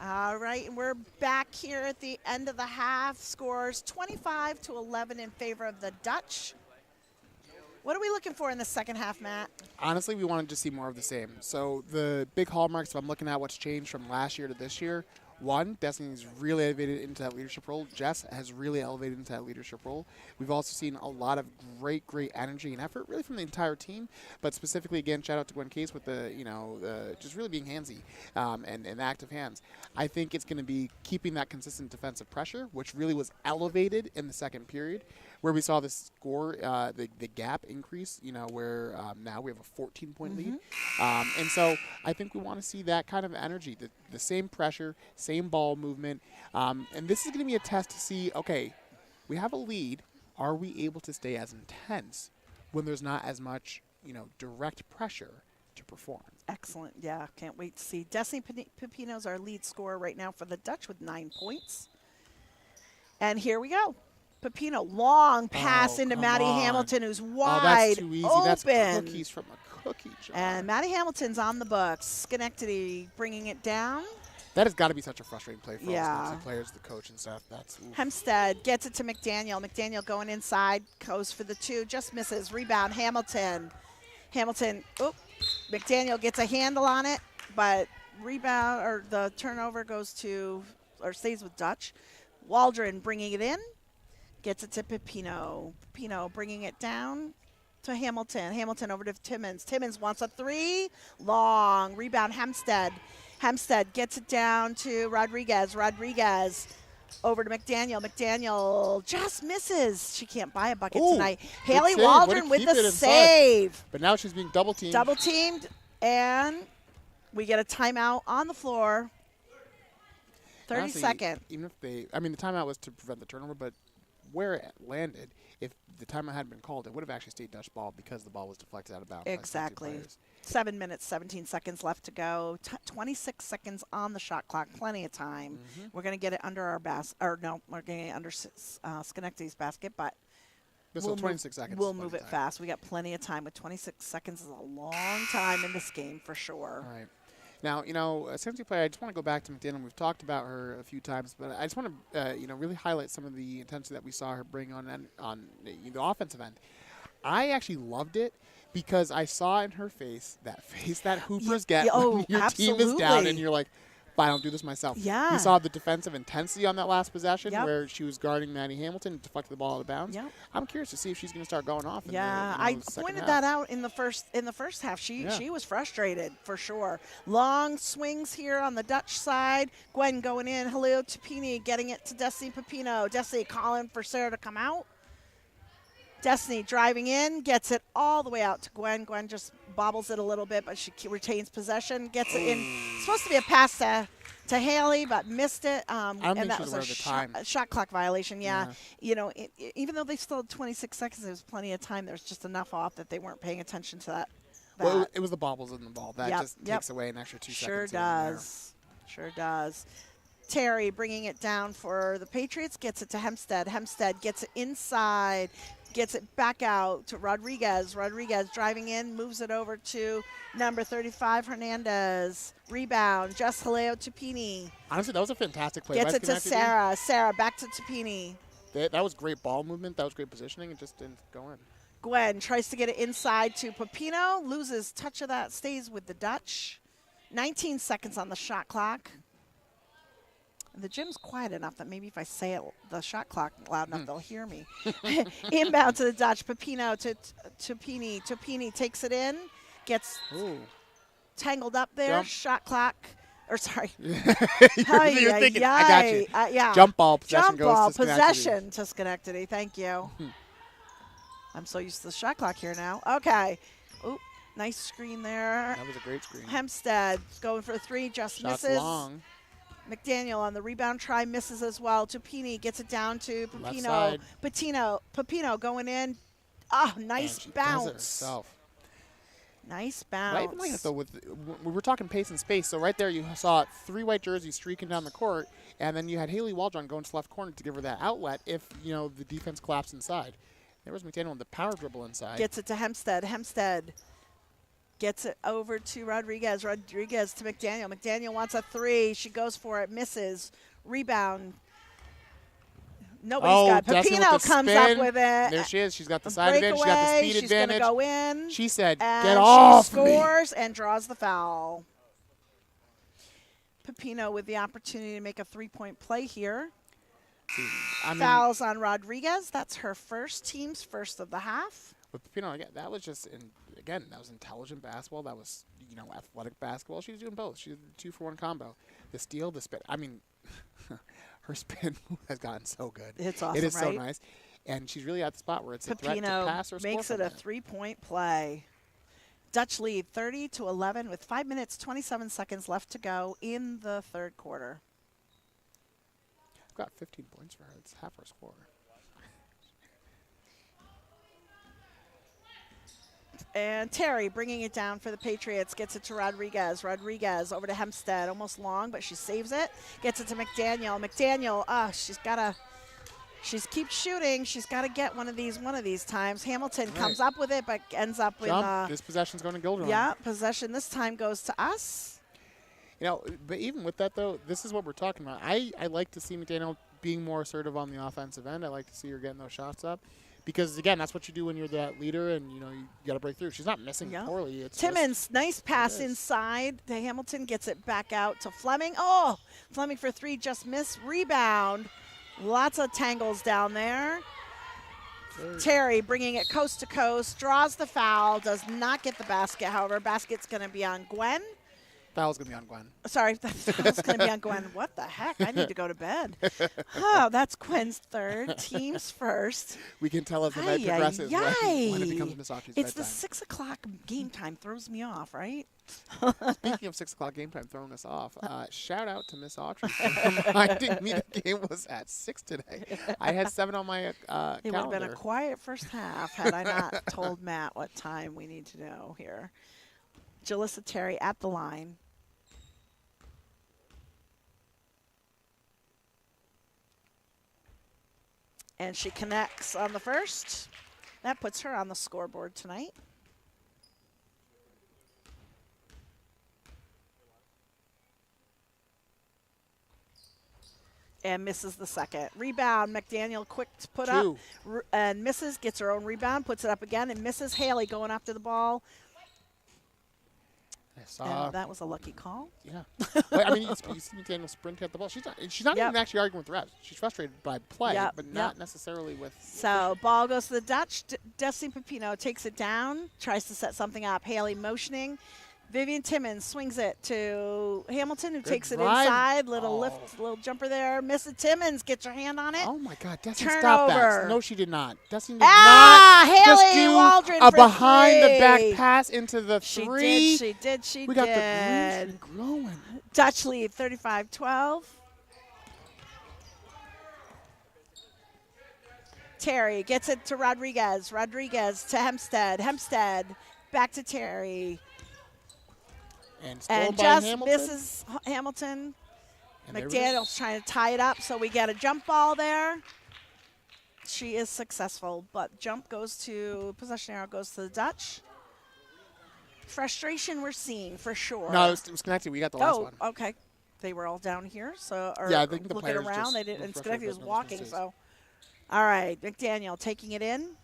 All right, and we're back here at the end of the half. Scores 25-11 in favor of the Dutch. What are we looking for in the second half, Matt? Honestly, we wanted to see more of the same. So the big hallmarks, if I'm looking at what's changed from last year to this year, one, Destiny's really elevated into that leadership role. Jess has really elevated into that leadership role. We've also seen a lot of great energy and effort, really from the entire team. But specifically, again, shout out to Gwen Case with the, just really being handsy and active hands. I think it's going to be keeping that consistent defensive pressure, which really was elevated in the second period, where we saw the score, the gap increase, where now we have a 14-point lead. And so I think we want to see that kind of energy, the same pressure, same ball movement. And this is going to be a test to see, okay, we have a lead. Are we able to stay as intense when there's not as much, direct pressure to perform? Excellent. Yeah, can't wait to see. Destiny Pepino's our lead scorer right now for the Dutch with 9 points. And here we go. Pepino, long pass into Maddie Hamilton, who's wide that's too easy. open. That's cookies from a cookie jar. And Maddie Hamilton's on the books. Schenectady bringing it down. That has got to be such a frustrating play for Yeah. the players, the coach, and stuff. That's Hempstead gets it to McDaniel. McDaniel going inside, goes for the 2, just misses. Rebound, Hamilton. McDaniel gets a handle on it, but rebound or the turnover goes to, or stays with Dutch. Waldron bringing it in, gets it to Pepino. Pepino bringing it down to Hamilton. Hamilton over to Timmons. Timmons wants a 3, long rebound, Hempstead. Hempstead gets it down to Rodriguez. Rodriguez over to McDaniel. McDaniel just misses. She can't buy a bucket tonight. Haley Waldron with the save. But now she's being double teamed. Double teamed, and we get a timeout on the floor. 30 Honestly, second. Even if the timeout was to prevent the turnover, but where it landed, if the timeout had been called, it would have actually stayed Dutch ball because the ball was deflected out of bounds. Exactly. 7 minutes, 17 seconds left to go. 26 seconds on the shot clock. Plenty of time. We're going to get it under our we're going to get it under Schenectady's basket, but We'll 26 seconds. We'll move it fast. We got plenty of time. With 26 seconds is a long time in this game for sure. All right. Now, since we play, I just want to go back to McDaniel. We've talked about her a few times, but I just want to, really highlight some of the intensity that we saw her bring on the offensive end. I actually loved it because I saw in her face that hoopers get when your team is down and you're like, I don't do this myself. Yeah. We saw the defensive intensity on that last possession where she was guarding Maddie Hamilton and deflected the ball out of bounds. Yep. I'm curious to see if she's going to start going off. I pointed that out in the first half. She was frustrated for sure. Long swings here on the Dutch side. Gwen going in. Halil Tupini getting it to Destiny Pepino. Destiny calling for Sarah to come out. Destiny driving in, gets it all the way out to Gwen. Gwen just bobbles it a little bit, but she retains possession, gets it in. It's supposed to be a pass to Haley, but missed it. I don't think that she was was aware of the time. a shot clock violation, yeah. Even though they still had 26 seconds, there was plenty of time. There was just enough off that they weren't paying attention to that. Well, it was the bobbles in the ball. That just takes away an extra 2 Sure seconds. Sure does. Terry bringing it down for the Patriots, gets it to Hempstead. Hempstead gets it inside, gets it back out to Rodriguez. Rodriguez driving in, moves it over to number 35, Hernandez. Rebound, just Haleo Tupini. Honestly, that was a fantastic play. Gets it to Sarah. Sarah back to Tupini. That was great ball movement. That was great positioning. It just didn't go in. Gwen tries to get it inside to Pepino. Loses touch of that, stays with the Dutch. 19 seconds on the shot clock. The gym's quiet enough that maybe if I say it, the shot clock loud enough, they'll hear me. Inbound to the Dutch. Pepino to Tupini. Tupini takes it in, gets tangled up there. Jump. Shot clock. Or sorry. You're thinking, I got you. Yeah. Jump ball possession Jump goes ball to Schenectady. possession to Schenectady. Thank you. I'm so used to the shot clock here now. Okay. Oop, nice screen there. That was a great screen. Hempstead going for a 3, just Shots misses. long. McDaniel on the rebound try, misses as well. Tupini gets it down to Left Pepino. side. Pepino going in. Nice And she bounce. does it herself. Nice But I bounce. even like it though. We were talking pace and space. So right there, you saw 3 white jerseys streaking down the court, and then you had Haley Waldron going to left corner to give her that outlet if the defense collapsed inside. There was McDaniel with the power dribble inside. Gets it to Hempstead. Hempstead Gets it over to Rodriguez. Rodriguez to McDaniel. McDaniel wants a three. She goes for it. Misses. Rebound. Nobody's got. Desi with Pepino the comes spin. up with it. There she is. She's got the side advantage. She's got the Breakaway. speed She's going to advantage. go in. She said, and "Get off she me." scores and draws the foul. Pepino with the opportunity to make a three-point play here. Fouls on Rodriguez. That's her first, team's first of the half. But Pepino, again, that was just that was intelligent basketball. That was athletic basketball. She was doing both. She did the 2-for-1 combo. The steal, the spin. I mean, her spin has gotten so good. It's awesome, It is right? so nice, and she's really at the spot where it's a threat to pass or score. Makes it a three-point play. Dutch lead 30-11 with 5 minutes 27 seconds left to go in the third quarter. I've got 15 points for her. It's half her score. And Terry bringing it down for the Patriots. Gets it to Rodriguez. Rodriguez over to Hempstead. Almost long, but she saves it. Gets it to McDaniel. McDaniel, she keeps shooting. She's got to get one of these times. Hamilton comes up with it, but ends up with this possession's going to Guilderland. Yeah, possession this time goes to us. But even with that, though, this is what we're talking about. I like to see McDaniel being more assertive on the offensive end. I like to see her getting those shots up. Because, again, that's what you do when you're that leader and, you got to break through. She's not missing poorly. Timmons, nice pass inside to Hamilton. Gets it back out to Fleming. Oh, Fleming for three, just missed. Rebound. Lots of tangles down there. Terry bringing it coast to coast. Draws the foul. Does not get the basket. However, basket's going to be on Gwen. Foul's going to be on Gwen. Sorry, the foul's going to be on Gwen. What the heck? I need to go to bed. Oh, that's Gwen's third. Team's first. We can tell as the night progresses when it becomes Miss Autry's It's bedtime. the 6 o'clock game time. Throws me off, right? Speaking of 6 o'clock game time throwing us off, shout out to Miss Autry for reminding me the game was at 6 today. I had 7 on my calendar. It would have been a quiet first half had I not told Matt what time we need to know here. Jalissa Terry at the line. And she connects on the first. That puts her on the scoreboard tonight. And misses the second. Rebound, McDaniel quick to put up. And misses, gets her own rebound, puts it up again, and misses. Haley going after the ball. And that was a lucky call. Yeah. But, I mean, you see McDaniel sprinting at the ball. She's not even actually arguing with the refs. She's frustrated by play, but not necessarily with. So ball goes to the Dutch. Destiny Pepino takes it down, tries to set something up. Haley motioning. Vivian Timmons swings it to Hamilton, who takes it inside. Little lift, little jumper there. Mrs. Timmons gets her hand on it. Oh, my God. Destiny, Turnover. stop that. No, she did not. Destiny did not just Haley do Waldron a for behind-the-back three. pass into the three. She did. We got the green growing. Dutch lead 35-12. Terry gets it to Rodriguez. Rodriguez to Hempstead. Hempstead back to Terry. And just Hamilton. misses Hamilton. McDaniel's trying to tie it up, so we get a jump ball there. She is successful, but possession arrow goes to the Dutch. Frustration we're seeing for sure. No, it was connected. We got the last one. Okay. They were all down here, so I think the looking players around. just And were Schenectady was frustrated walking, so. All right, McDaniel taking it in.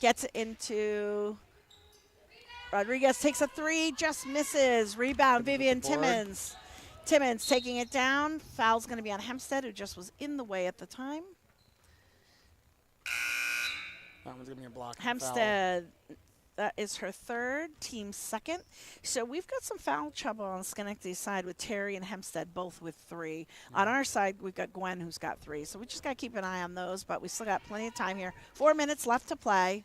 Gets it into Rodriguez, takes a three, just misses. Rebound, Vivian Timmons. Timmons taking it down. Foul's going to be on Hempstead, who just was in the way at the time. That one's going to be a block. Hempstead, that is her third, team second. So we've got some foul trouble on Schenectady's side with Terry and Hempstead both with three. On our side, we've got Gwen, who's got three. So we just got to keep an eye on those, but we still got plenty of time here. 4 minutes left to play.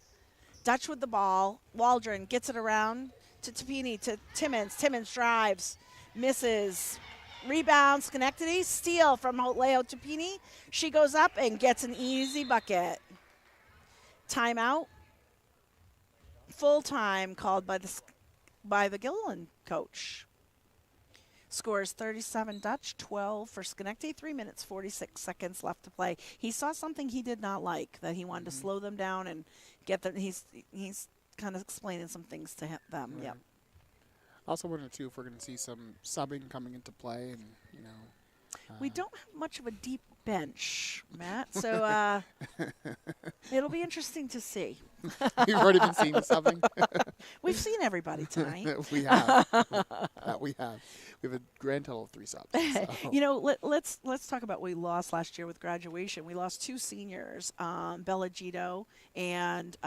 Dutch with the ball. Waldron gets it around to Tapini, to Timmons. Timmons drives, misses. Rebound, Schenectady. Steal from Leo Tapini. She goes up and gets an easy bucket. Timeout. Full time called by the Guilderland coach. Scores 37 Dutch, 12 for Schenectady. 3 minutes, 46 seconds left to play. He saw something he did not like, that he wanted to slow them down and get them. He's kind of explaining some things to them. Right. Yep. Also wondering, too, if we're going to see some subbing coming into play and, We don't have much of a deep bench, Matt, so it'll be interesting to see. You've already been seeing the subbing? We've seen everybody tonight. We have. We have. We have a grand total of 3 subs. So. Let's talk about what we lost last year with graduation. We lost 2 seniors, Bella Gito and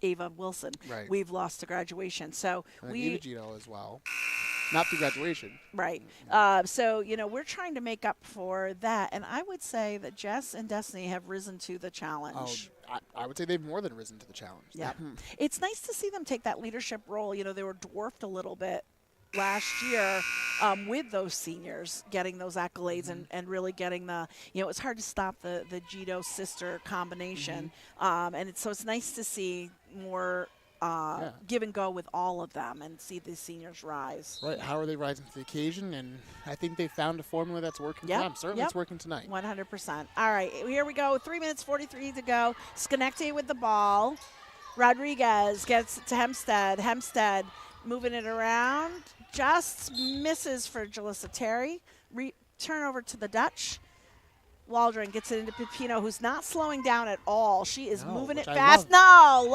Ava Wilson. Right. We've lost to graduation. So And Ava Gito as well. Not through graduation. Right. So, we're trying to make up for that. And I would say that Jess and Destiny have risen to the challenge. I would say they've more than risen to the challenge. Yeah. It's nice to see them take that leadership role. They were dwarfed a little bit last year with those seniors getting those accolades and really getting it's hard to stop the Gito sister combination. So it's nice to see more give and go with all of them and see the seniors rise. Right. How are they rising to the occasion? And I think they found a formula that's working for them. Certainly it's working tonight. 100%. All right, here we go. 3 minutes 43 to go. Schenectady with the ball. Rodriguez gets it to Hempstead. Hempstead moving it around. Just misses for Jalissa Terry. Turnover to the Dutch. Waldron gets it into Pepino, who's not slowing down at all. She is moving it fast. No!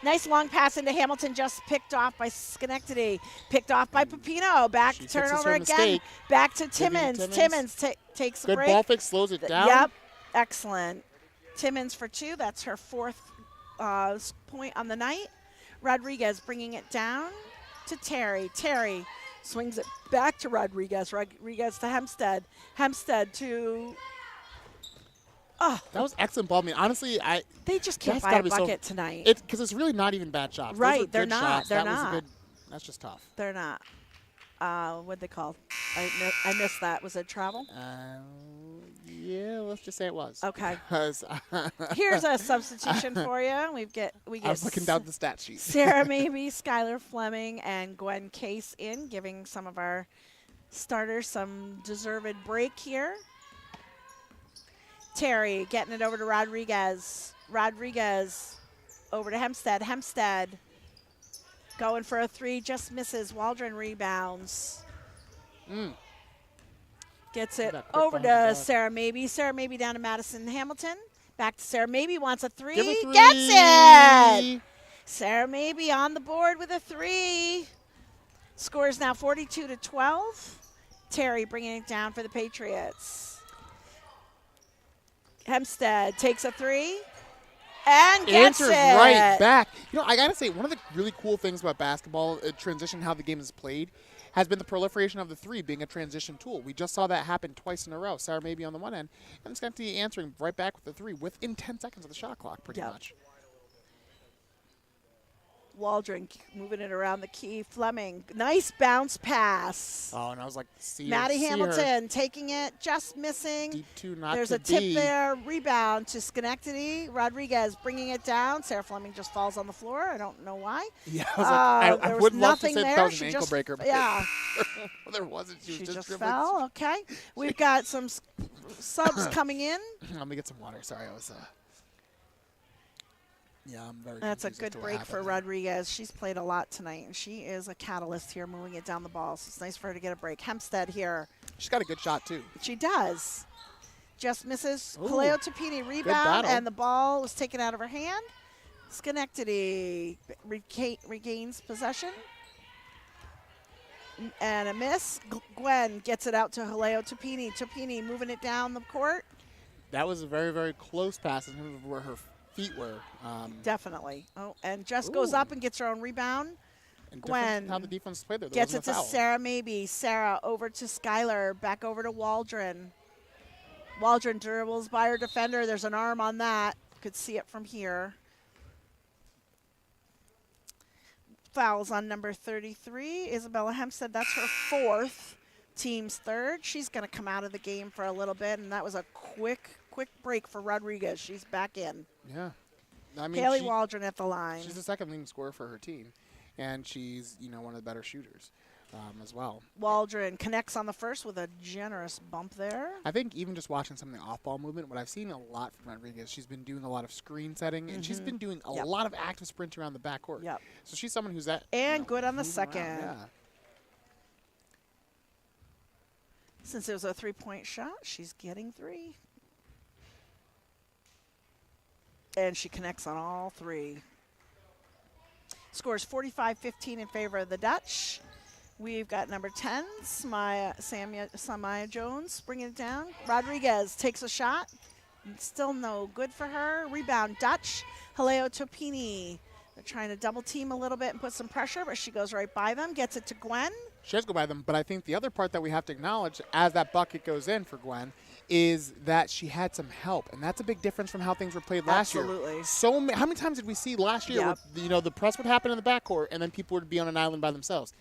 Nice long pass into Hamilton, just picked off by Schenectady. Picked off by Pepino. Back turnover again. Back to Timmons. Timmons takes a break. Good ball fix, slows it down. Yep. Excellent. Timmons for 2. That's her 4th point on the night. Rodriguez bringing it down to Terry. Terry swings it back to Rodriguez. Rodriguez to Hempstead. Hempstead to... That was excellent ball. I mean, honestly, they just can't buy a bucket tonight. Because it's really not even bad shots. Right, they're not. Shots. They're not. That's just tough. They're not. What'd they call? I missed that. Was it travel? Yeah, let's just say it was. Okay. Here's a substitution for you. We get. I was looking down the stat sheet. Sarah Maybe, Skylar Fleming, and Gwen Case in, giving some of our starters some deserved break here. Terry getting it over to Rodriguez. Rodriguez over to Hempstead. Hempstead going for a 3, just misses. Waldron rebounds. Gets it over to Sarah Maybe. Sarah Maybe down to Madison Hamilton. Back to Sarah Maybe, wants a 3. Gets it! Sarah Maybe on the board with a 3. Score is now 42-12. Terry bringing it down for the Patriots. Hempstead takes a 3 and gets Answers it. Right back. I got to say, one of the really cool things about basketball, transition, how the game is played, has been the proliferation of the 3 being a transition tool. We just saw that happen twice in a row. Sarah Maybe on the one end, and Schenectady answering right back with the 3 within 10 seconds of the shot clock, pretty much. Waldron moving it around the key. Fleming, nice bounce pass. Oh, and I was like, Maddie Hamilton taking it, just missing. Deep 2, not There's to a tip be. there. Rebound to Schenectady. Rodriguez bringing it down. Sarah Fleming just falls on the floor. I don't know why. Yeah, I was like, I would love to say that was an ankle breaker. But yeah. Well, there wasn't. She just dribbling. fell. Okay. We've got some subs coming in. Let me get some water. Sorry, I was... Yeah, I'm very That's a confused good as to what break happened for there. Rodriguez. She's played a lot tonight, and she is a catalyst here moving it down the ball. So it's nice for her to get a break. Hempstead here. She's got a good shot, too. She does. Just misses. Ooh, Kaleo Tapini rebound, and the ball was taken out of her hand. Schenectady regains possession. And a miss. Gwen gets it out to Kaleo Tapini. Tapini moving it down the court. That was a very, very close pass in terms of where her feet were. Definitely. Oh, and Jess goes up and gets her own rebound. And Gwen how the defense played there. gets it to foul. Sarah Maybe. Sarah over to Skylar. Back over to Waldron. Waldron dribbles by her defender. There's an arm on that. Could see it from here. Fouls on number 33. Isabella Hempstead. That's her 4th. Team's 3rd. She's going to come out of the game for a little bit, and that was a quick break for Rodriguez. She's back in. Yeah. I mean, Haley Waldron at the line. She's the 2nd leading scorer for her team, and she's, one of the better shooters as well. Waldron connects on the first with a generous bump there. I think even just watching some of the off-ball movement, what I've seen a lot from Rodriguez, she's been doing a lot of screen setting, and she's been doing a lot of active sprint around the backcourt. Yep. So she's someone who's that. And good on the second. Yeah. Since it was a 3-point shot, she's getting 3. And she connects on all 3. Scores 45-15 in favor of the Dutch. We've got number 10, Samaya Jones, bringing it down. Rodriguez takes a shot. Still no good for her. Rebound, Dutch. Haleo Topini. They're trying to double team a little bit and put some pressure, but she goes right by them, gets it to Gwen. She does go by them, but I think the other part that we have to acknowledge as that bucket goes in for Gwen is that she had some help, and that's a big difference from how things were played last year. Absolutely. How many times did we see last year where the press would happen in the backcourt and then people would be on an island by themselves?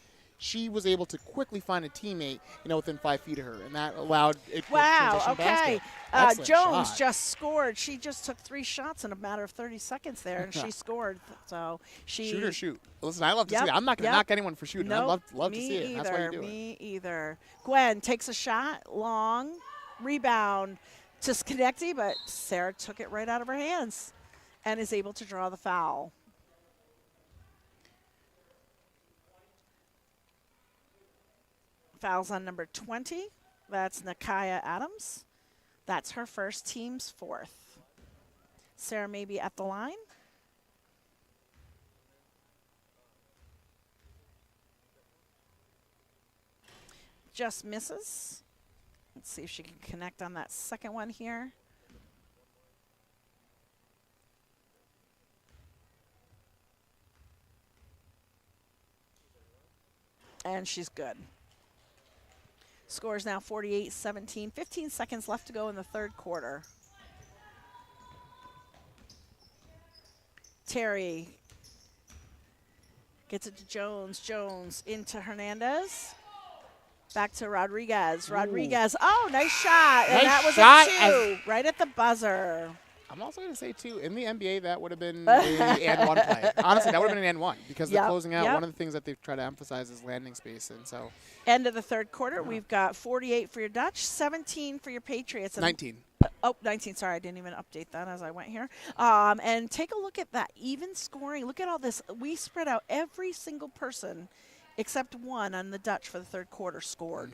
She was able to quickly find a teammate, within 5 feet of her, and that allowed a quick transition basket. Jones just scored. She just took 3 shots in a matter of 30 seconds there, and she scored. So she shoot or shoot. Listen, I love to see that. I'm not going to knock anyone for shooting. Nope, I love to see it. That's why you do it. Me either. Gwen takes a shot, long rebound to Schenectady, but Sarah took it right out of her hands and is able to draw the foul. Fouls on number 20. That's Nakaya Adams. That's her first, team's 4th. Sarah may be at the line. Just misses. Let's see if she can connect on that second one here. And she's good. Score is now 48-17. 15 seconds left to go in the third quarter. Terry gets it to Jones. Jones into Hernandez. Back to Rodriguez. Rodriguez. Oh, nice shot. And that was a 2 right at the buzzer. I'm also going to say, too, in the NBA, that would have been an and one play. Honestly, that would have been an and one because they're closing out. One of the things that they've tried to emphasize is landing space. And so, end of the third quarter, we've got 48 for your Dutch, 17 for your Patriots. 19. 19. Sorry, I didn't even update that as I went here. And take a look at that even scoring. Look at all this. We spread out every single person except one on the Dutch for the third quarter scored.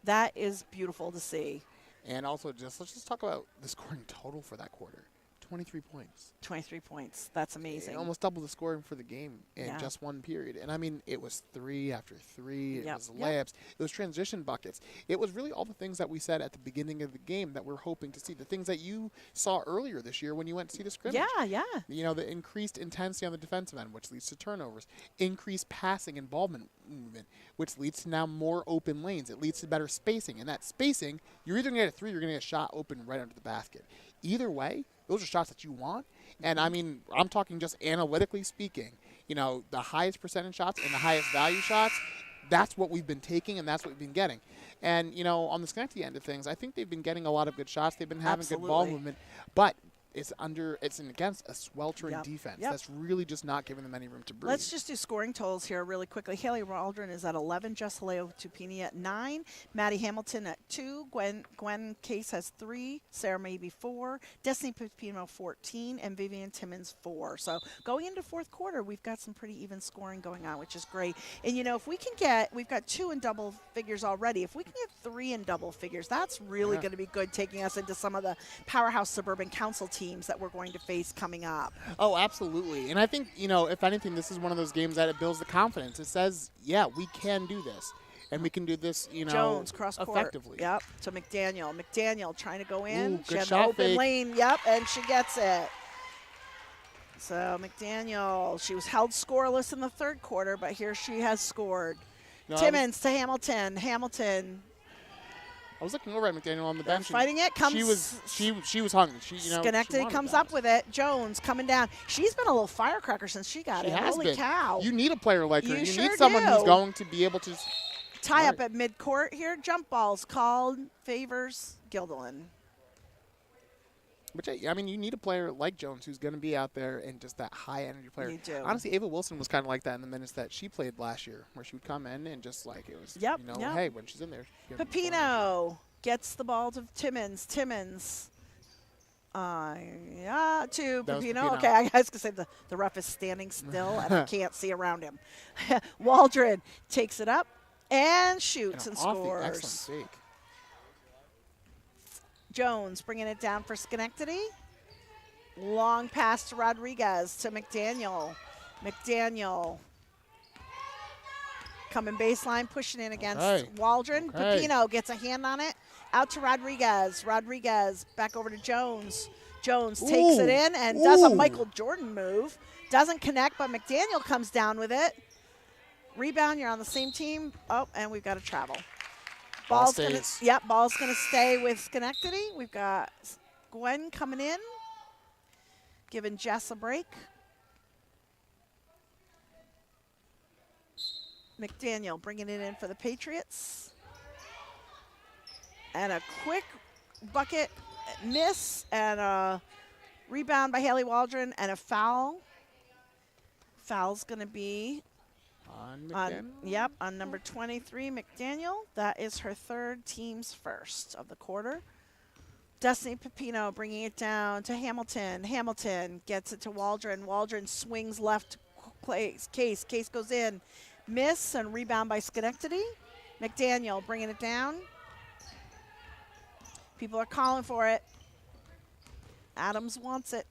That is beautiful to see. And also, let's just talk about the scoring total for that quarter. 23 points. 23 points. That's amazing. Almost double the scoring for the game in just one period. And, I mean, it was 3 after 3. It was layups. It was transition buckets. It was really all the things that we said at the beginning of the game that we're hoping to see, the things that you saw earlier this year when you went to see the scrimmage. The increased intensity on the defensive end, which leads to turnovers, increased passing and ball movement, which leads to now more open lanes. It leads to better spacing. And that spacing, you're either going to get a 3 or you're going to get a shot open right under the basket. Either way, those are shots that you want. And, I mean, I'm talking just analytically speaking. The highest percentage shots and the highest value shots, that's what we've been taking and that's what we've been getting. And, on the Schenectady end of things, I think they've been getting a lot of good shots. They've been having good ball movement. But it's against a sweltering defense. That's really just not giving them any room to breathe. Let's just do scoring totals here really quickly. Haley Waldron is at 11, Jess Haleo Tupini at 9, Maddie Hamilton at 2, Gwen Case has 3, Sarah Maybe 4, Destiny Pepino 14, and Vivian Timmons 4. So going into fourth quarter, we've got some pretty even scoring going on, which is great. And if we can we've got 2 in double figures already. If we can get 3 in double figures, that's really going to be good, taking us into some of the powerhouse suburban council teams that we're going to face coming up. Oh, absolutely. And I think, if anything, this is one of those games that it builds the confidence. It says, we can do this. And we can do this, Jones, cross court. Effectively. Yep, to McDaniel. McDaniel trying to go in. Ooh, she good had shot an open fake. lane. Yep, and she gets it. So McDaniel, she was held scoreless in the third quarter, but here she has scored. Timmons to Hamilton. Hamilton. I was looking over at McDaniel on the bench. Fighting it comes. She was hungry. Schenectady comes up with it. Jones coming down. She's been a little firecracker since she got it. Holy cow! You need a player like her. You sure need someone who's going to be able to tie up at midcourt here. Jump balls called, favors Guilderland. Which, I mean, you need a player like Jones who's going to be out there and just that high-energy player. You do. Honestly, Ava Wilson was kind of like that in the minutes that she played last year, where she would come in and just like it was, hey, when she's in there. Pepino gets the ball to Timmons. Timmons. To Pepino. Okay, I was going to say the ref is standing still and I can't see around him. Waldron takes it up and shoots and scores. Excellent fake. Jones bringing it down for Schenectady. Long pass to Rodriguez to McDaniel. McDaniel coming baseline, pushing in against Waldron. Pepino gets a hand on it. Out to Rodriguez. Rodriguez back over to Jones. Jones takes it in and does a Michael Jordan move. Doesn't connect, but McDaniel comes down with it. Rebound, you're on the same team. Oh, and we've got to travel. Ball's gonna stay with Schenectady. We've got Gwen coming in, giving Jess a break. McDaniel bringing it in for the Patriots. And a quick bucket miss and a rebound by Haley Waldron and a foul. Foul's going to be on number 23, McDaniel. That is her third, team's first of the quarter. Destiny Pepino bringing it down to Hamilton. Hamilton gets it to Waldron. Waldron swings left. Case goes in. Miss and rebound by Schenectady. McDaniel bringing it down. People are calling for it. Adams wants it.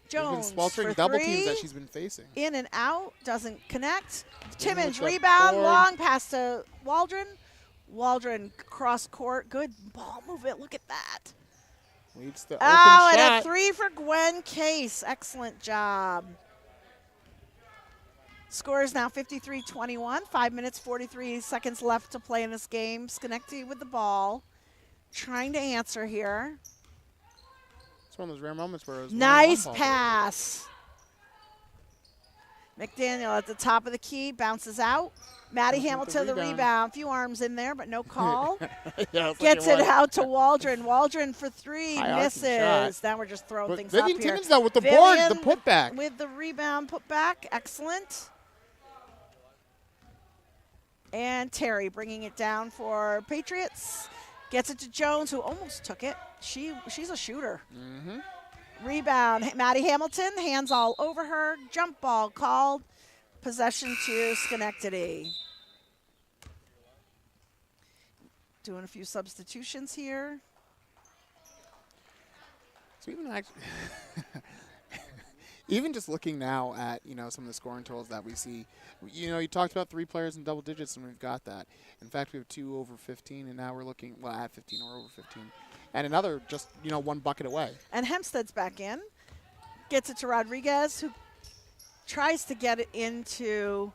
Jones for double three. Teams that she's been facing. In and out, doesn't connect. Timmons rebound, long pass to Waldron. Waldron cross court, good ball movement. Look at that. Leads the open shot. And a three for Gwen Case. Excellent job. Score is now 53-21. 5 minutes, 43 seconds left to play in this game. Schenectady with the ball. Trying to answer here. It's one of those rare moments where it was nice pass. McDaniel at the top of the key, bounces out. Maddie Hamilton the rebound. Few arms in there, but no call. Gets it out to Waldron. Waldron for three, misses. Now we're just throwing things up here. Vivian Timmons, though, with the board, the putback. With the rebound putback, excellent. And Terry bringing it down for Patriots. Gets it to Jones, who almost took it. She's a shooter. Rebound, Maddie Hamilton, hands all over her. Jump ball called. Possession to Schenectady. Doing a few substitutions here. So even just looking now at some of the scoring totals that we see, you talked about 3 players in double digits, and we've got that. In fact, we have 2 over 15, and now we're looking at 15 or over 15, and another just 1 bucket away. And Hempstead's back in, gets it to Rodriguez, who tries to get it into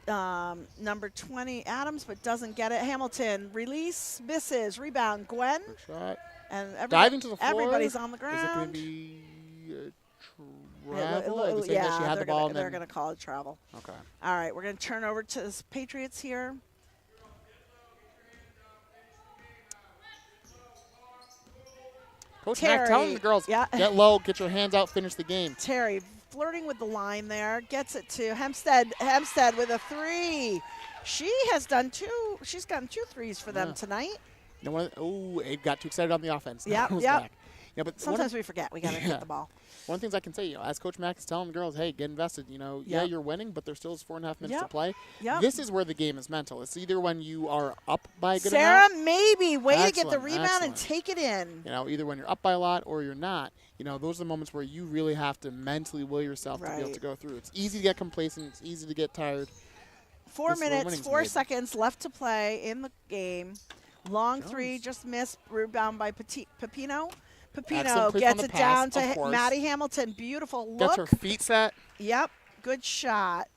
number 20 Adams, but doesn't get it. Hamilton release, misses, rebound. Gwen. Quick shot. And diving to the floor. Everybody's on the ground. Is it going to be travel? Yeah, she had the ball they're going to call it travel. Okay. All right, we're going to turn over to the Patriots here. Coach Mack telling the girls, get low, get your hands out, finish the game. Terry flirting with the line there, gets it to Hempstead. Hempstead with a 3. She's gotten 2 threes for them tonight. It got too excited on the offense. Yep. Yeah, but sometimes we forget we got to hit the ball. One of the things I can say, as Coach Mack is telling the girls, hey, get invested. You're winning, but there still is 4.5 minutes to play. This is where the game is mental. It's either when you are up by a good amount. Sarah, maybe way to get the rebound and take it in. Either when you're up by a lot or you're not. Those are the moments where you really have to mentally will yourself to be able to go through. It's easy to get complacent. It's easy to get tired. 4 minutes, 4 seconds left to play in the game. Long three, just missed. Rebound by Pepino. Pepino gets it down to Maddie Hamilton. Beautiful look. Gets her feet set. Yep, good shot.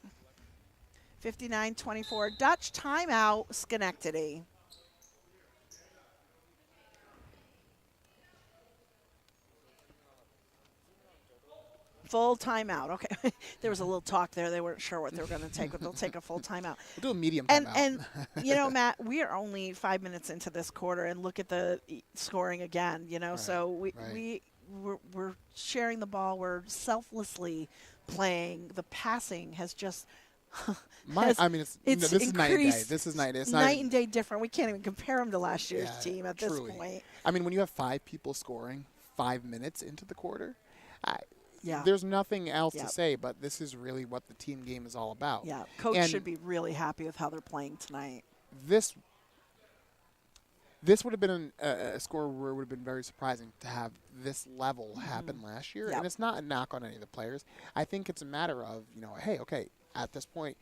59-24. Dutch timeout, Schenectady. Full timeout. Okay. There was a little talk there. They weren't sure what they were going to take, but they'll take a full timeout. We'll do a medium timeout. And Matt, we are only 5 minutes into this quarter, and look at the scoring again, So we're sharing the ball. We're selflessly playing. The passing has just this is night and day. This is night. It's night and day different. We can't even compare them to last year's team at this point. When you have 5 people scoring 5 minutes into the quarter, there's nothing else to say, but this is really what the team game is all about. Yeah, Coach should be really happy with how they're playing tonight. This would have been a score where it would have been very surprising to have this level happen last year. Yep. And it's not a knock on any of the players. I think it's a matter of, hey, okay, at this point,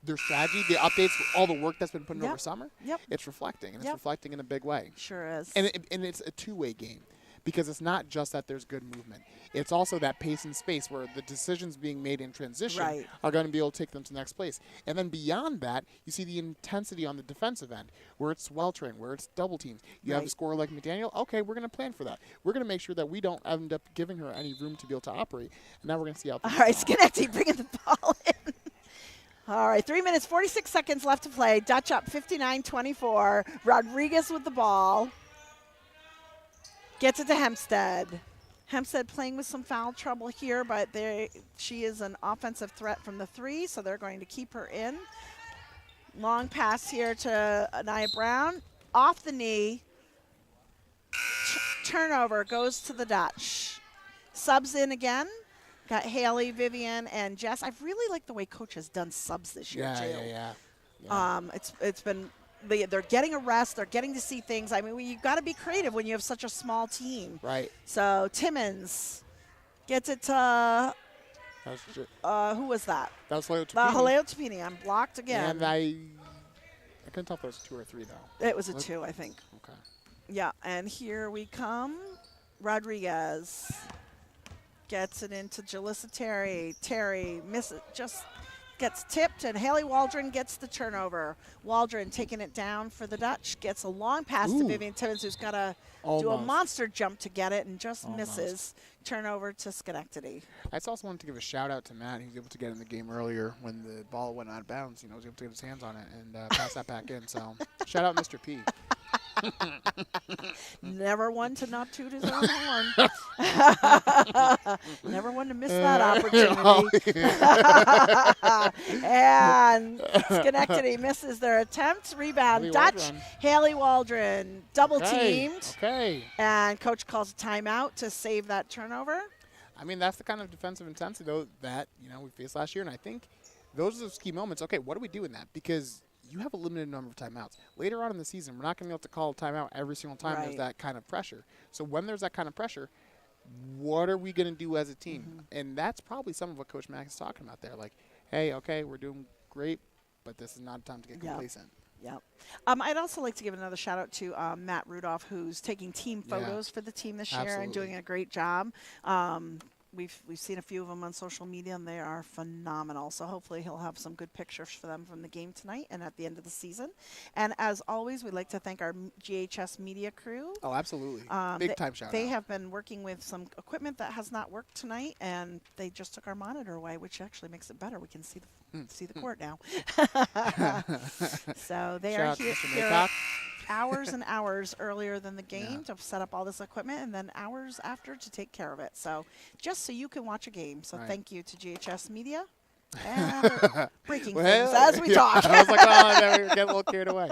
their strategy, the updates, all the work that's been put in over summer, it's reflecting, and it's reflecting in a big way. Sure is. And it's a two-way game, because it's not just that there's good movement. It's also that pace and space where the decisions being made in transition are going to be able to take them to the next place. And then beyond that, you see the intensity on the defensive end, where it's well-trained, where it's double teams. You have a scorer like McDaniel. Okay, we're going to plan for that. We're going to make sure that we don't end up giving her any room to be able to operate. And now we're going to see how. All right, Schenectady bringing the ball in. All right, 3 minutes, 46 seconds left to play. Dutch up 59-24. Rodriguez with the ball. Gets it to Hempstead. Hempstead playing with some foul trouble here, but she is an offensive threat from the 3, so they're going to keep her in. Long pass here to Anaya Brown. Off the knee. Turnover goes to the Dutch. Subs in again. Got Haley, Vivian, and Jess. I really like the way Coach has done subs this year, too. Yeah. It's been they're getting a rest. They're getting to see things. I mean, you've got to be creative when you have such a small team. Right. So Timmons gets it to who was that? That was Haleo Tapini. Haleo Tapini. I'm blocked again. And I couldn't tell if it was a 2 or 3, though. It was a 2, I think. Okay. Yeah, and here we come. Rodriguez gets it into Jalissa Terry. Terry misses, just gets tipped, and Haley Waldron gets the turnover. Waldron taking it down for the Dutch, gets a long pass to Vivian Timmons, who's got to do a monster jump to get it and just misses. Turnover to Schenectady. I also wanted to give a shout out to Matt. He was able to get in the game earlier when the ball went out of bounds. He was able to get his hands on it and pass that back in. So shout out Mr. P. Never one to not toot his own horn. Never one to miss that opportunity. And Schenectady misses their attempt. Rebound, Haley Dutch. Waldron. Haley Waldron double teamed. Okay. And Coach calls a timeout to save that turnover. I mean, that's the kind of defensive intensity, though, that we faced last year. And I think those are those key moments. Okay, what do we do in that? Because you have a limited number of timeouts. Later on in the season, we're not going to be able to call a timeout every single time there's that kind of pressure. So when there's that kind of pressure, what are we going to do as a team? And that's probably some of what Coach Mack is talking about there. Like, hey, okay, we're doing great, but this is not a time to get complacent. Yep. I'd also like to give another shout out to Matt Rudolph, who's taking team photos for the team this year and doing a great job. We've seen a few of them on social media, and they are phenomenal. So hopefully he'll have some good pictures for them from the game tonight and at the end of the season. And as always, we'd like to thank our GHS Media crew. Oh, absolutely. Big time shout out. They have been working with some equipment that has not worked tonight, and they just took our monitor away, which actually makes it better. We can see the court now. So they are here hours and hours earlier than the game to set up all this equipment, and then hours after to take care of it. So just so you can watch a game. So thank you to GHS Media. And breaking things as we talk. I was like, oh, we're getting a little carried away.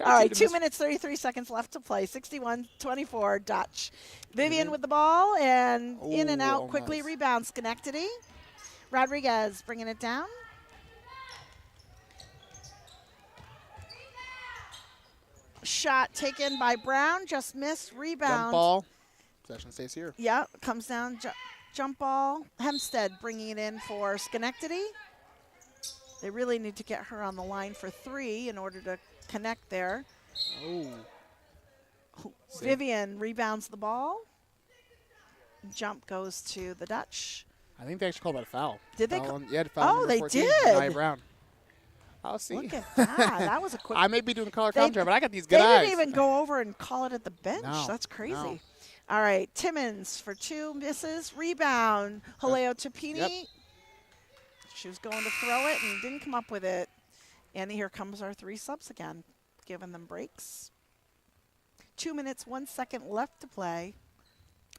All right, 2 minutes, 33 seconds left to play. 61-24 Dutch. Vivian with the ball, and in and out quickly. Nice. Rebound Schenectady. Rodriguez bringing it down. Shot taken by Brown, just missed. Rebound. Jump ball. Possession stays here. Yeah, comes down. Jump ball. Hempstead bringing it in for Schenectady. They really need to get her on the line for 3 in order to connect there. Oh. Vivian rebounds the ball. Jump goes to the Dutch. I think they actually called that a foul. Did they? Yeah, foul. Oh, they 14, did. Nia Brown. I'll see. Look at that. That was a quick. I may be doing color commentary, but I got these good eyes. They didn't even go over and call it at the bench. No, That's crazy. no. All right, Timmons for 2 misses. Rebound, Haleo Tapini. Yep. She was going to throw it and didn't come up with it. And here comes our 3 subs again, giving them breaks. 2 minutes, 1 second left to play.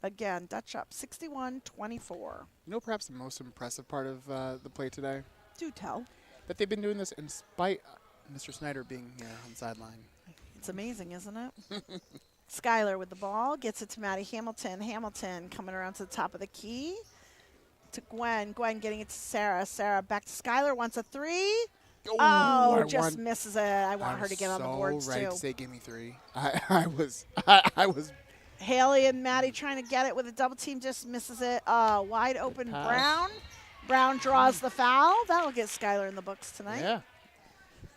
Again, Dutch up 61-24. Perhaps the most impressive part of the play today? Do tell. That they've been doing this in spite of Mr. Snyder being here on the sideline. It's amazing, isn't it? Skylar with the ball, gets it to Maddie Hamilton. Hamilton coming around to the top of the key. To Gwen. Gwen getting it to Sarah. Sarah back to Skylar, wants a 3. Oh, I just won. misses it. I want her to get on the boards so ready too. to say give me 3. I was Haley and Maddie trying to get it with a double team, just misses it. Wide open pass. Brown. Brown draws the foul. That'll get Skylar in the books tonight. Yeah.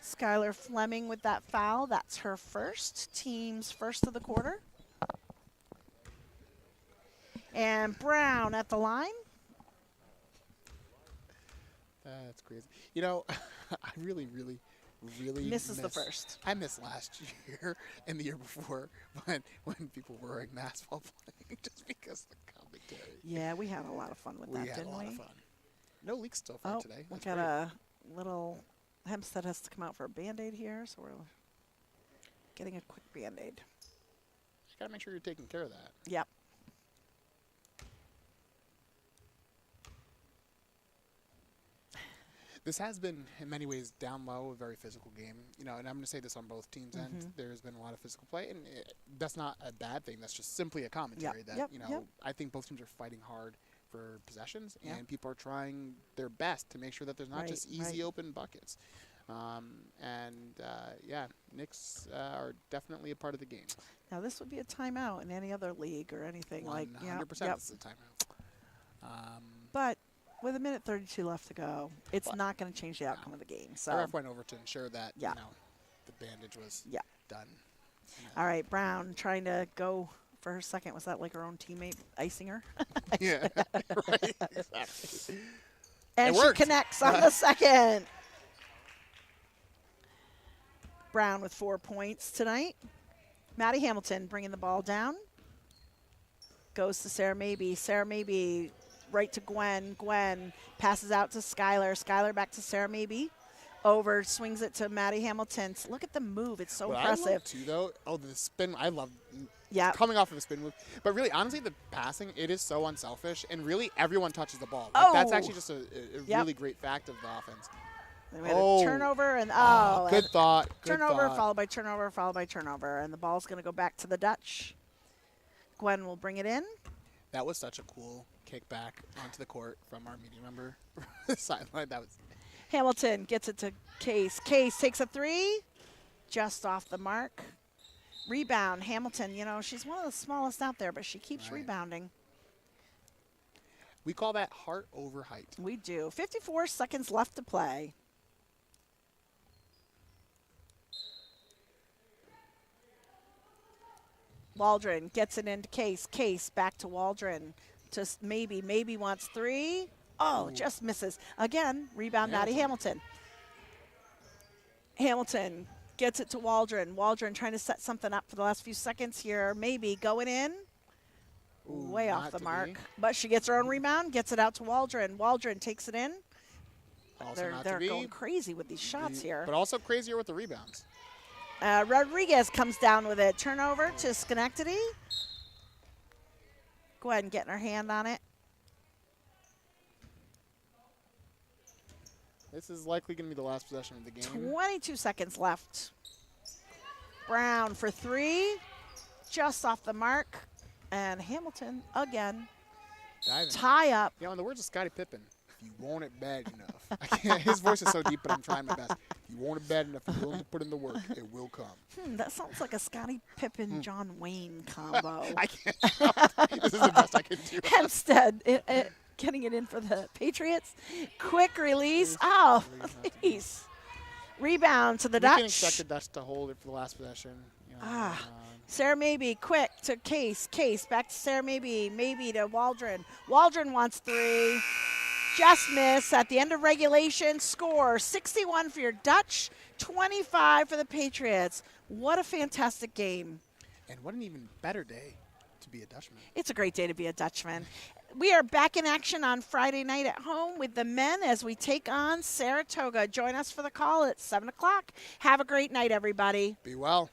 Skylar Fleming with that foul. That's her first. Team's first of the quarter. And Brown at the line. That's crazy. You know, I really Misses the miss- first. I missed last year and the year before when people were wearing masks while playing just because the commentary. Yeah, we had a lot of fun with that, We had didn't a lot we? of fun. No leaks so far Oh, today. we That's got great. a little. Hempstead has to come out for a Band-Aid here, so we're getting a quick Band-Aid. You gotta make sure you're taking care of that. Yep. This has been, in many ways, down low, a very physical game. You know, and I'm going to say this on both teams' Mm-hmm. ends. There's been a lot of physical play, and that's not a bad thing. That's just simply a commentary that, you know, I think both teams are fighting hard for possessions, Yeah. and people are trying their best to make sure that there's not Right, just easy right. open buckets. Yeah, Knicks are definitely a part of the game. Now this would be a timeout in any other league or anything 100% Yep. this is a timeout. But with 1:32 left to go, it's not going to change the outcome of the game. The So, ref went over to ensure that, Yeah. you know, the bandage was Yeah. done. all right, Brown trying to go for her second. Was that like her own teammate icing her? Yeah, right, exactly. And It she worked. connects on the second. Brown with 4 points tonight. Maddie Hamilton bringing the ball down. Goes to Sarah Mabey. Sarah Mabey right to Gwen. Gwen passes out to Skylar. Skylar back to Sarah Mabey. Over, swings it to Maddie Hamilton. Look at the move. It's so What impressive. I love too, though, the spin. I love Yeah. coming off of a spin move. But really, honestly, the passing, it is so unselfish. And really, everyone touches the ball. Like, that's actually just a Yep. really great fact of the offense. Then we had a turnover and Good thought. Good turnover thought. followed by turnover followed by turnover. And the ball's going to go back to the Dutch. Gwen will bring it in. That was such a cool kickback onto the court from our media member sideline. That was Hamilton gets it to Case. Case takes a three. Just off the mark. Rebound. Hamilton, you know, she's one of the smallest out there, but she keeps Right. rebounding. we call that heart over height. We do. 54 seconds left to play. Waldron gets it into Case. Case back to Waldron. Just maybe. Maybe wants three. Oh, just misses. Again, rebound Maddie Hamilton. Hamilton gets it to Waldron. Waldron trying to set something up for the last few seconds here. Maybe going in. Way off not the to mark. be. But she gets her own rebound, gets it out to Waldron. Waldron takes it in. Also not to They're be. going crazy with these shots here. But also crazier with the rebounds. Rodriguez comes down with it. Turnover to Schenectady. Go ahead and get her hand on it. This is likely going to be the last possession of the game. 22 seconds left. Brown for three. Just off the mark. And Hamilton again. Diving. Tie up. Yeah, in the words of Scottie Pippen, if you want it bad enough. I can't, his voice is so deep, but I'm trying my best. If you want it bad enough, you're willing to put in the work, it will come. That sounds like a Scottie Pippen, John Wayne combo. I can't. This is the best I can do. Hempstead getting it in for the Patriots. Quick release. Oh, please. Rebound to the We Dutch. can expect the Dutch to hold it for the last possession. You know, Sarah Mabey, quick to Case. Case back to Sarah Mabey. Mabey to Waldron. Waldron wants three. Just miss at the end of regulation. Score 61 for your Dutch, 25 for the Patriots. What a fantastic game. and what an even better day to be a Dutchman. It's a great day to be a Dutchman. We are back in action on Friday night at home with the men as we take on Saratoga. Join us for the call at 7 o'clock. Have a great night, everybody. Be well.